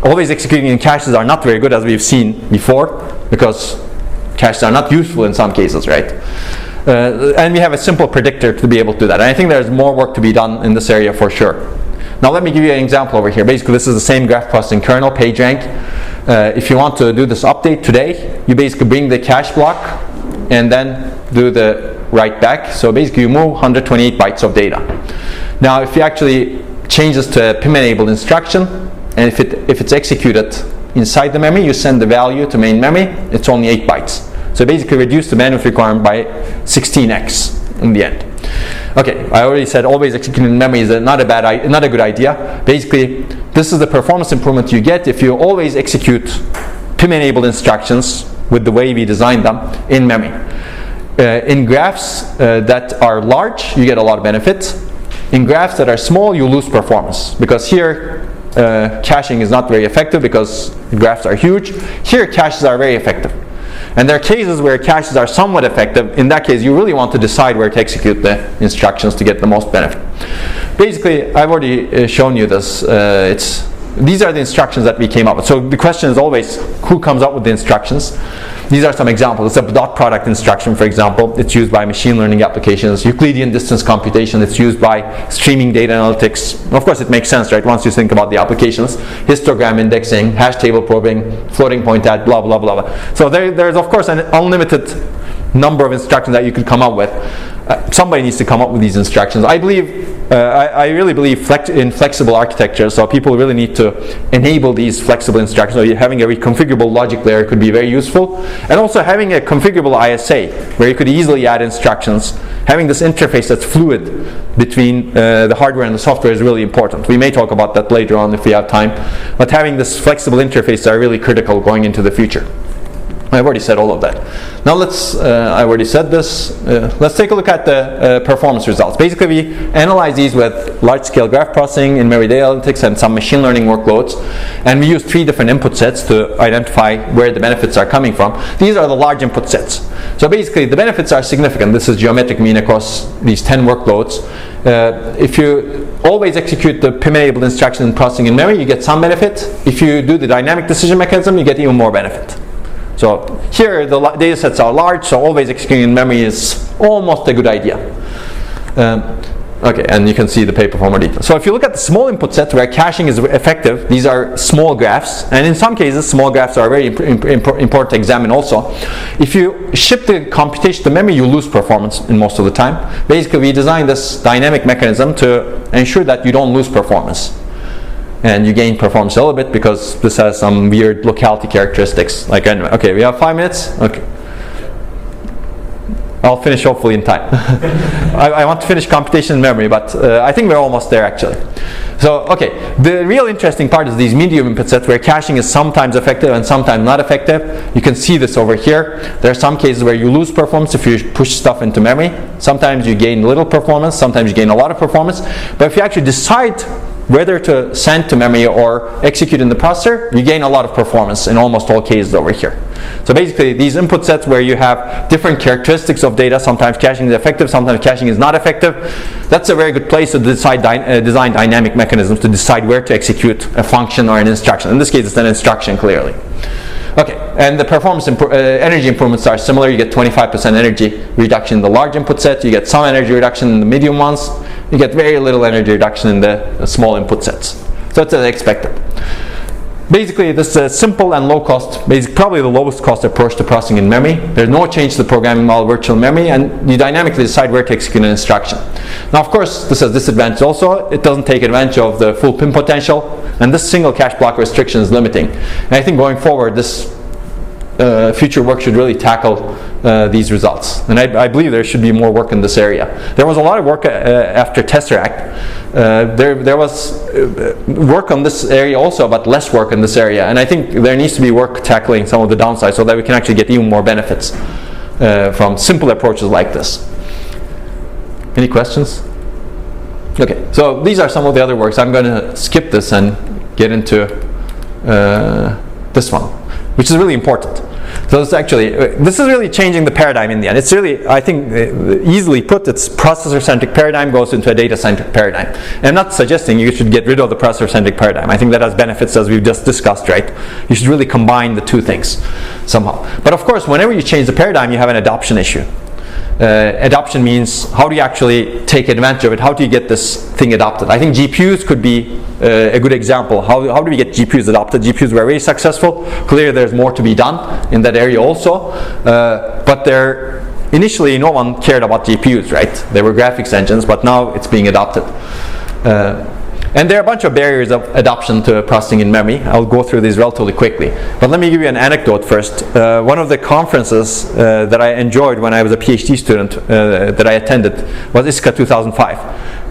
Always executing in caches are not very good, as we've seen before, because caches are not useful in some cases, right? And we have a simple predictor to be able to do that. And I think there's more work to be done in this area for sure. Now let me give you an example over here. Basically, this is the same graph processing kernel, PageRank. If you want to do this update today, you basically bring the cache block and then do the write back. So basically you move 128 bytes of data. Now if you actually change this to a PIM-enabled instruction, and if it's executed inside the memory, you send the value to main memory, it's only 8 bytes. So basically reduce the bandwidth requirement by 16x in the end. Okay, I already said always executing in memory is not a good idea. Basically, this is the performance improvement you get if you always execute PIM-enabled instructions with the way we designed them in memory. In graphs that are large, you get a lot of benefit. In graphs that are small, you lose performance because here caching is not very effective because graphs are huge. Here caches are very effective. And there are cases where caches are somewhat effective. In that case, you really want to decide where to execute the instructions to get the most benefit. Basically, I've already shown you this. These are the instructions that we came up with. So the question is always, who comes up with the instructions? These are some examples. It's a dot product instruction, for example. It's used by machine learning applications. Euclidean distance computation. It's used by streaming data analytics. Of course, it makes sense, right? Once you think about the applications. Histogram indexing, hash table probing, floating point add, blah, blah, blah, blah. So there's, of course, an unlimited number of instructions that you could come up with. Somebody needs to come up with these instructions. I really believe in flexible architecture, so people really need to enable these flexible instructions. So having a reconfigurable logic layer could be very useful, and also having a configurable ISA where you could easily add instructions. Having this interface that's fluid between the hardware and the software is really important. We may talk about that later on if we have time, but having this flexible interface are really critical going into the future. I've already said all of that. Now I already said this. Let's take a look at the performance results. Basically, we analyze these with large-scale graph processing, in-memory data analytics, and some machine learning workloads. And we use 3 different input sets to identify where the benefits are coming from. These are the large input sets. So basically, the benefits are significant. This is geometric mean across these 10 workloads. If you always execute the PIM-enabled instruction in processing in memory, you get some benefit. If you do the dynamic decision mechanism, you get even more benefit. So here the data sets are large, so always executing in memory is almost a good idea. Okay, and you can see the paper for more detail. So if you look at the small input set where caching is effective, these are small graphs, and in some cases small graphs are very important to examine also. If you ship the computation to memory, you lose performance in most of the time. Basically, we designed this dynamic mechanism to ensure that you don't lose performance. And you gain performance a little bit because this has some weird locality characteristics. Like anyway, okay, we have 5 minutes. Okay. I'll finish hopefully in time. I want to finish computation in memory, but I think we're almost there actually. So, okay, the real interesting part is these medium input sets where caching is sometimes effective and sometimes not effective. You can see this over here. There are some cases where you lose performance if you push stuff into memory. Sometimes you gain little performance, sometimes you gain a lot of performance. But if you actually decide whether to send to memory or execute in the processor, you gain a lot of performance in almost all cases over here. So basically, these input sets where you have different characteristics of data, sometimes caching is effective, sometimes caching is not effective, that's a very good place to decide design dynamic mechanisms to decide where to execute a function or an instruction. In this case, it's an instruction, clearly. Okay, and the performance energy improvements are similar. You get 25% energy reduction in the large input set, you get some energy reduction in the medium ones, you get very little energy reduction in the small input sets. So it's as expected. Basically, this is a simple and low cost, probably the lowest cost approach to processing in memory. There's no change to the programming model virtual memory, and you dynamically decide where to execute an instruction. Now, of course, this has disadvantages also. It doesn't take advantage of the full pin potential, and this single cache block restriction is limiting. And I think going forward, this future work should really tackle these results. And I believe there should be more work in this area. There was a lot of work after Tesseract. There was work on this area also, but less work in this area. And I think there needs to be work tackling some of the downsides so that we can actually get even more benefits from simple approaches like this. Any questions? Okay, so these are some of the other works. I'm going to skip this and get into this one, which is really important. So it's actually, this is really changing the paradigm in the end. It's really, I think, easily put, it's processor-centric paradigm goes into a data-centric paradigm. And I'm not suggesting you should get rid of the processor-centric paradigm. I think that has benefits as we've just discussed, right? You should really combine the two things somehow. But of course, whenever you change the paradigm, you have an adoption issue. Adoption means how do you actually take advantage of it? How do you get this thing adopted? I think GPUs could be a good example. How do we get GPUs adopted? GPUs were very successful. Clearly there's more to be done in that area also. But initially no one cared about GPUs, right? They were graphics engines, but now it's being adopted. And there are a bunch of barriers of adoption to processing in memory. I'll go through these relatively quickly. But let me give you an anecdote first. One of the conferences that I enjoyed when I was a PhD student that I attended was ISCA 2005.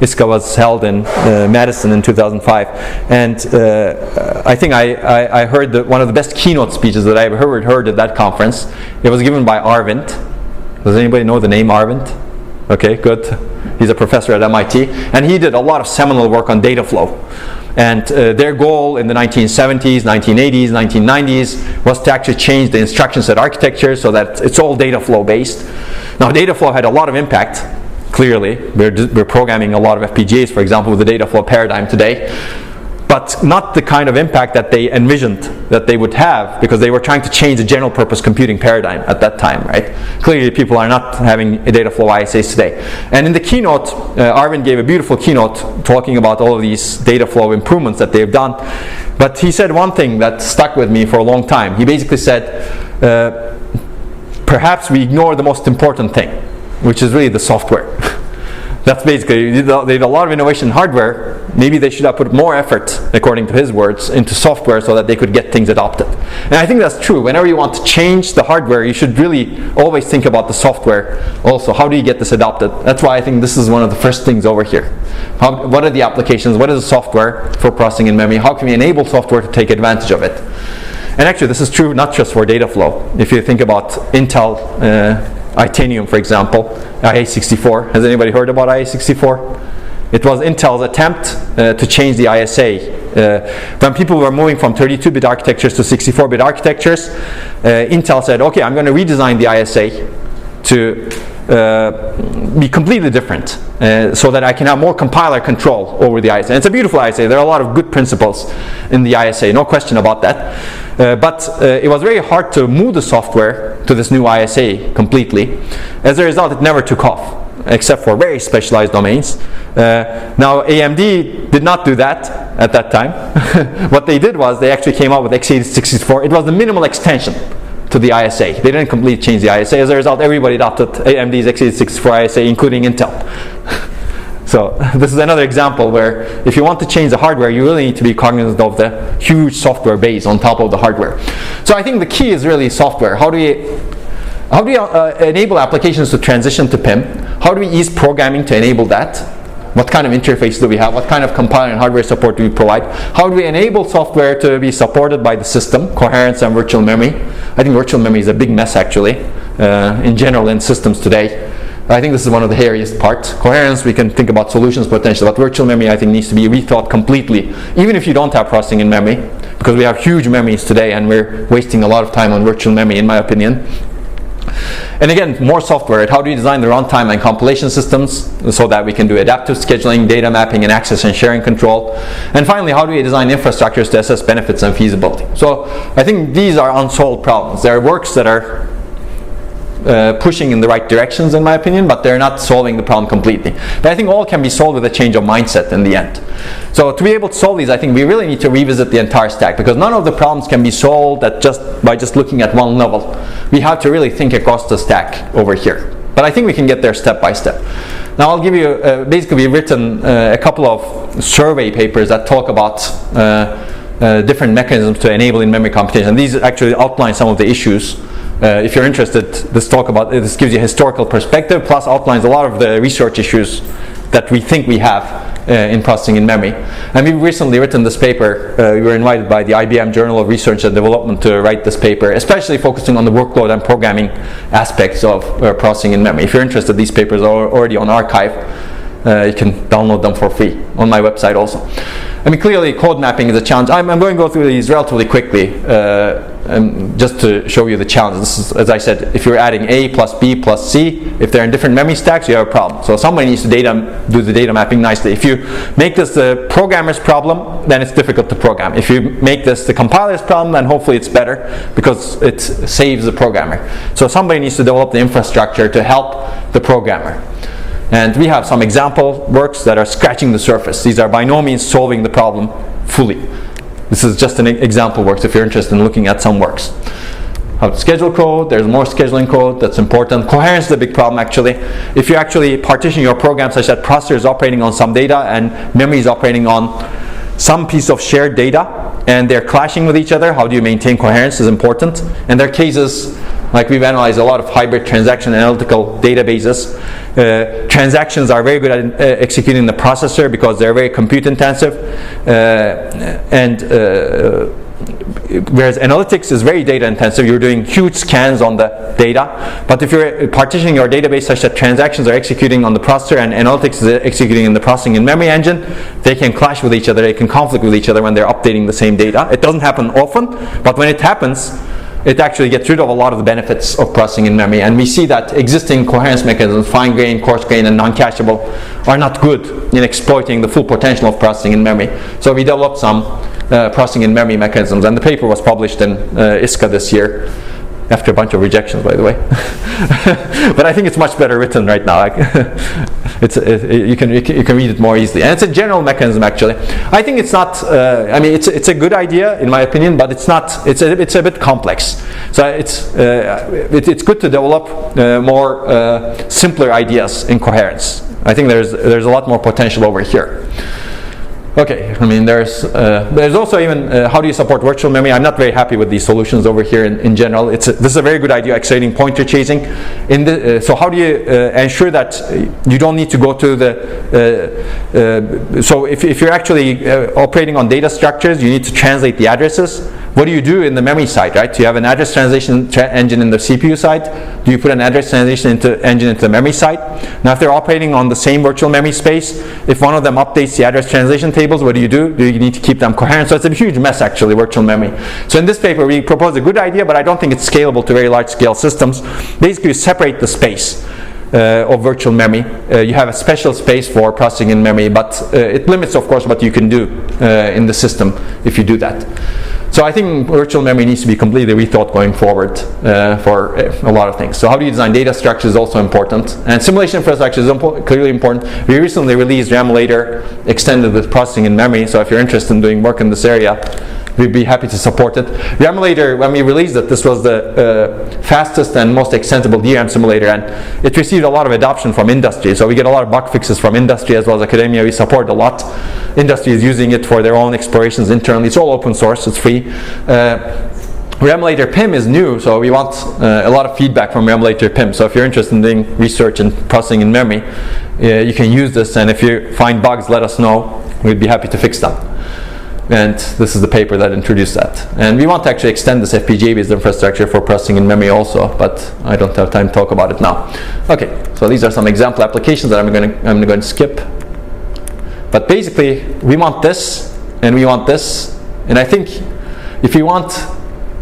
ISCA was held in Madison in 2005. And I think I heard one of the best keynote speeches that I've ever heard at that conference. It was given by Arvind. Does anybody know the name Arvind? Okay, good. He's a professor at MIT, and he did a lot of seminal work on data flow. And their goal in the 1970s, 1980s, 1990s was to actually change the instruction set architecture so that it's all data flow based. Now, data flow had a lot of impact, clearly. We're programming a lot of FPGAs, for example, with the data flow paradigm today. But not the kind of impact that they envisioned that they would have, because they were trying to change the general purpose computing paradigm at that time, right? Clearly people are not having a data flow ISAs today. And in the keynote, Arvind gave a beautiful keynote talking about all of these data flow improvements that they've done. But he said one thing that stuck with me for a long time. He basically said, perhaps we ignore the most important thing, which is really the software. That's basically, they did a lot of innovation in hardware. Maybe they should have put more effort, according to his words, into software so that they could get things adopted. And I think that's true. Whenever you want to change the hardware, you should really always think about the software also. How do you get this adopted? That's why I think this is one of the first things over here. What are the applications? What is the software for processing in memory? How can we enable software to take advantage of it? And actually, this is true not just for data flow. If you think about Intel Itanium, for example, IA64. Has anybody heard about IA64? It was Intel's attempt to change the ISA. When people were moving from 32-bit architectures to 64-bit architectures, Intel said, okay, I'm going to redesign the ISA to be completely different so that I can have more compiler control over the ISA. And it's a beautiful ISA. There are a lot of good principles in the ISA, no question about that. But it was very hard to move the software to this new ISA completely. As a result, it never took off, except for very specialized domains. Now, AMD did not do that at that time. What they did was they actually came out with x86-64. It was the minimal extension to the ISA. They didn't completely change the ISA. As a result, everybody adopted AMD's x86-64 ISA, including Intel. So this is another example where if you want to change the hardware, you really need to be cognizant of the huge software base on top of the hardware. So I think the key is really software. How do you How do we enable applications to transition to PIM? How do we ease programming to enable that? What kind of interface do we have? What kind of compiler and hardware support do we provide? How do we enable software to be supported by the system, coherence and virtual memory? I think virtual memory is a big mess actually, in general in systems today. I think this is one of the hairiest parts. Coherence, we can think about solutions potential, but virtual memory I think needs to be rethought completely, even if you don't have processing in memory, because we have huge memories today and we're wasting a lot of time on virtual memory in my opinion. And again, more software. How do you design the runtime and compilation systems so that we can do adaptive scheduling, data mapping, and access and sharing control? And finally, how do we design infrastructures to assess benefits and feasibility? So I think these are unsolved problems. There are works that are pushing in the right directions in my opinion, but they're not solving the problem completely. But I think all can be solved with a change of mindset in the end. So to be able to solve these, I think we really need to revisit the entire stack, because none of the problems can be solved by just looking at one level. We have to really think across the stack over here. But I think we can get there step by step. Now I'll give you, basically we've written a couple of survey papers that talk about different mechanisms to enable in-memory computation. These actually outline some of the issues. If you're interested, this gives you a historical perspective, plus outlines a lot of the research issues that we think we have in processing in memory. And we've recently written this paper. We were invited by the IBM Journal of Research and Development to write this paper, especially focusing on the workload and programming aspects of processing in memory. If you're interested, these papers are already on archive. You can download them for free on my website also. I mean, clearly code mapping is a challenge. I'm going to go through these relatively quickly just to show you the challenge. This is, as I said, if you're adding A plus B plus C, if they're in different memory stacks, you have a problem. So somebody needs to do the data mapping nicely. If you make this the programmer's problem, then it's difficult to program. If you make this the compiler's problem, then hopefully it's better because it saves the programmer. So somebody needs to develop the infrastructure to help the programmer. And we have some example works that are scratching the surface. These are by no means solving the problem fully. This is just an example works if you're interested in looking at some works. How to schedule code, there's more scheduling code, that's important. Coherence is a big problem actually. If you actually partition your program such that processor is operating on some data and memory is operating on some piece of shared data and they're clashing with each other, how do you maintain coherence is important. And there are cases, like we've analyzed a lot of hybrid transaction analytical databases. Transactions are very good at executing the processor because they're very compute intensive. Whereas analytics is very data intensive. You're doing huge scans on the data. But if you're partitioning your database such that transactions are executing on the processor and analytics is executing in the processing and memory engine, they can clash with each other. They can conflict with each other when they're updating the same data. It doesn't happen often, but when it happens, it actually gets rid of a lot of the benefits of processing in memory. And we see that existing coherence mechanisms, fine-grained, coarse-grained, and non-cacheable, are not good in exploiting the full potential of processing in memory. So we developed some processing in memory mechanisms, and the paper was published in ISCA this year, after a bunch of rejections, by the way. But I think it's much better written right now. You can read it more easily, and it's a general mechanism actually. I think it's not. I mean, it's a good idea in my opinion, but it's not. It's a bit complex. So it's good to develop more simpler ideas in coherence. I think there's a lot more potential over here. Okay, I mean there's also even how do you support virtual memory? I'm not very happy with these solutions over here in general. This is a very good idea, accelerating pointer chasing. So how do you ensure that you don't need to go to the so if you're actually operating on data structures, you need to translate the addresses. What do you do in the memory side, right? Do you have an address translation engine in the CPU side? Do you put an address translation engine into the memory side? Now, if they're operating on the same virtual memory space, if one of them updates the address translation tables, what do? Do you need to keep them coherent? So it's a huge mess, actually, virtual memory. So in this paper, we propose a good idea, but I don't think it's scalable to very large-scale systems. Basically, you separate the space of virtual memory. You have a special space for processing in memory, but it limits, of course, what you can do in the system if you do that. So I think virtual memory needs to be completely rethought going forward for a lot of things. So how do you design data structures is also important. And simulation infrastructure is clearly important. We recently released Ramulator extended with processing in memory. So if you're interested in doing work in this area, we'd be happy to support it. Ramulator, when we released it, this was the fastest and most extensible DRAM simulator, and it received a lot of adoption from industry. So we get a lot of bug fixes from industry as well as academia. We support a lot. Industry is using it for their own explorations internally. It's all open source. It's free. Remulator PIM is new, so we want a lot of feedback from Remulator PIM. So if you're interested in doing research and processing in memory, you can use this, and if you find bugs, let us know. We'd be happy to fix them. And this is the paper that introduced that. And we want to actually extend this FPGA-based infrastructure for processing in memory also, but I don't have time to talk about it now. Okay, so these are some example applications that I'm going to skip. But basically, we want this, and we want this. And I think if you want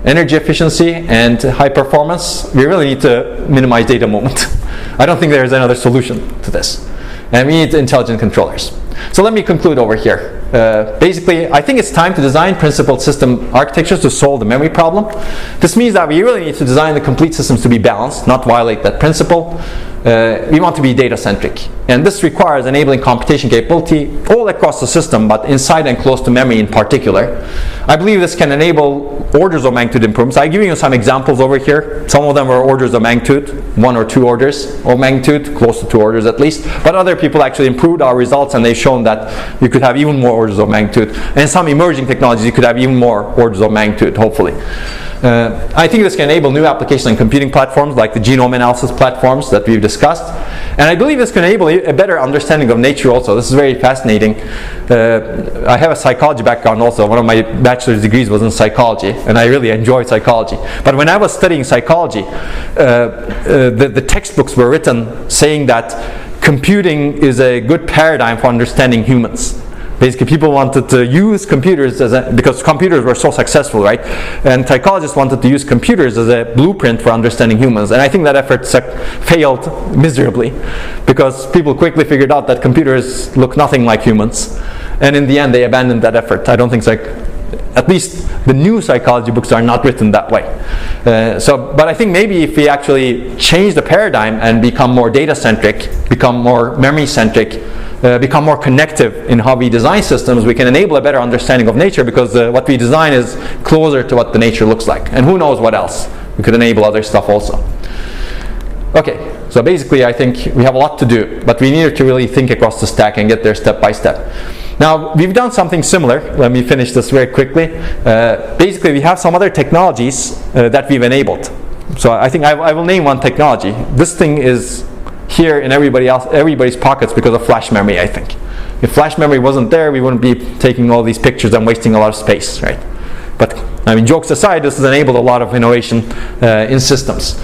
energy efficiency and high performance, we really need to minimize data movement. I don't think there's another solution to this. And we need intelligent controllers. So let me conclude over here. Basically, I think it's time to design principled system architectures to solve the memory problem. This means that we really need to design the complete systems to be balanced, not violate that principle. We want to be data-centric. And this requires enabling computation capability all across the system, but inside and close to memory in particular. I believe this can enable orders of magnitude improvements. I've given you some examples over here. Some of them are orders of magnitude, 1 or 2 orders of magnitude, close to 2 orders at least. But other people actually improved our results, and they've shown that you could have even more orders of magnitude. And some emerging technologies, you could have even more orders of magnitude, hopefully. I think this can enable new applications and computing platforms like the genome analysis platforms that we've discussed. And I believe this can enable a better understanding of nature also. This is very fascinating. I have a psychology background also. One of my bachelor's degrees was in psychology, and I really enjoyed psychology. But when I was studying psychology, the textbooks were written saying that computing is a good paradigm for understanding humans. Basically, people wanted to use computers because computers were so successful, right? And psychologists wanted to use computers as a blueprint for understanding humans. And I think that effort failed miserably because people quickly figured out that computers look nothing like humans. And in the end, they abandoned that effort. I don't think at least the new psychology books are not written that way. But I think maybe if we actually change the paradigm and become more data-centric, become more memory-centric, become more connective in how we design systems, we can enable a better understanding of nature because what we design is closer to what the nature looks like. And who knows what else? We could enable other stuff also. Okay, so basically I think we have a lot to do, but we need to really think across the stack and get there step by step. Now, we've done something similar. Let me finish this very quickly. Basically, we have some other technologies that we've enabled. So I think I will name one technology. This thing is here in everybody's pockets because of flash memory, I think. If flash memory wasn't there, we wouldn't be taking all these pictures and wasting a lot of space, right? But, I mean, jokes aside, this has enabled a lot of innovation in systems.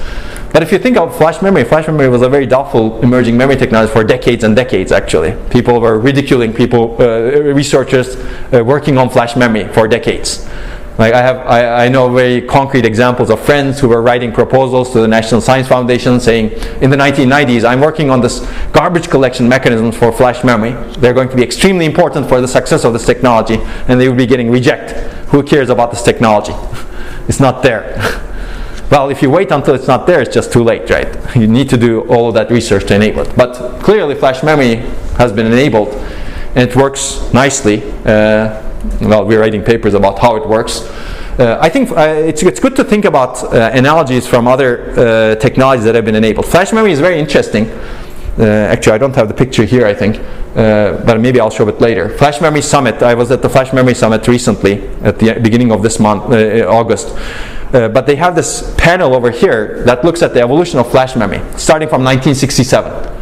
But if you think of flash memory was a very doubtful emerging memory technology for decades and decades, actually. People were ridiculing researchers working on flash memory for decades. Like I know very concrete examples of friends who were writing proposals to the National Science Foundation saying, in the 1990s, I'm working on this garbage collection mechanisms for flash memory. They're going to be extremely important for the success of this technology, and they will be getting rejected. Who cares about this technology? It's not there. Well, if you wait until it's not there, it's just too late, right? You need to do all of that research to enable it. But clearly, flash memory has been enabled, and it works nicely. Well, we're writing papers about how it works. I think it's good to think about analogies from other technologies that have been enabled. Flash memory is very interesting. Actually, I don't have the picture here, I think, but maybe I'll show it later. Flash Memory Summit. I was at the Flash Memory Summit recently, at the beginning of this month, August. But they have this panel over here that looks at the evolution of flash memory, starting from 1967.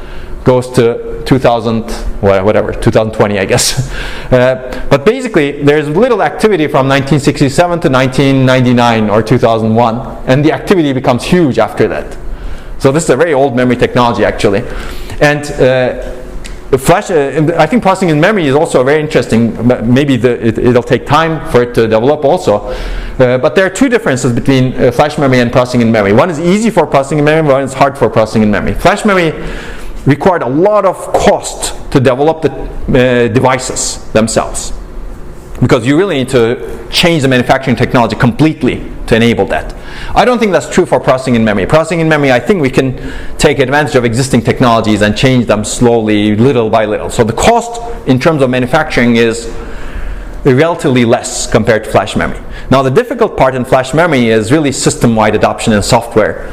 Goes to 2020, I guess. But basically, there's little activity from 1967 to 1999 or 2001, and the activity becomes huge after that. So this is a very old memory technology, actually. And flash, I think processing in memory is also very interesting. Maybe it'll take time for it to develop also. But there are two differences between flash memory and processing in memory. One is easy for processing in memory, one is hard for processing in memory. Flash memory required a lot of cost to develop the devices themselves, because you really need to change the manufacturing technology completely to enable that. I don't think that's true for processing in memory. Processing in memory, I think we can take advantage of existing technologies and change them slowly, little by little. So the cost in terms of manufacturing is relatively less compared to flash memory. Now the difficult part in flash memory is really system-wide adoption in software.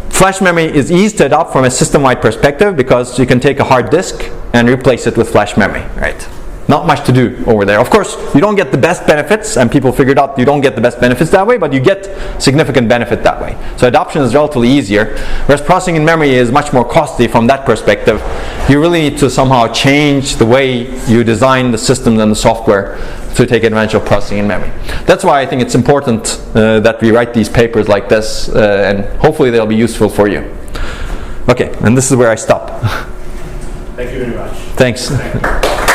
Flash memory is easy to adopt from a system-wide perspective because you can take a hard disk and replace it with flash memory, right? not much to do over there. Of course, you don't get the best benefits, and people figured out you don't get the best benefits that way, but you get significant benefit that way. So adoption is relatively easier, whereas processing in memory is much more costly from that perspective. You really need to somehow change the way you design the systems and the software to take advantage of processing in memory. That's why I think it's important that we write these papers like this, and hopefully they'll be useful for you. Okay, and this is where I stop. Thank you very much. Thanks.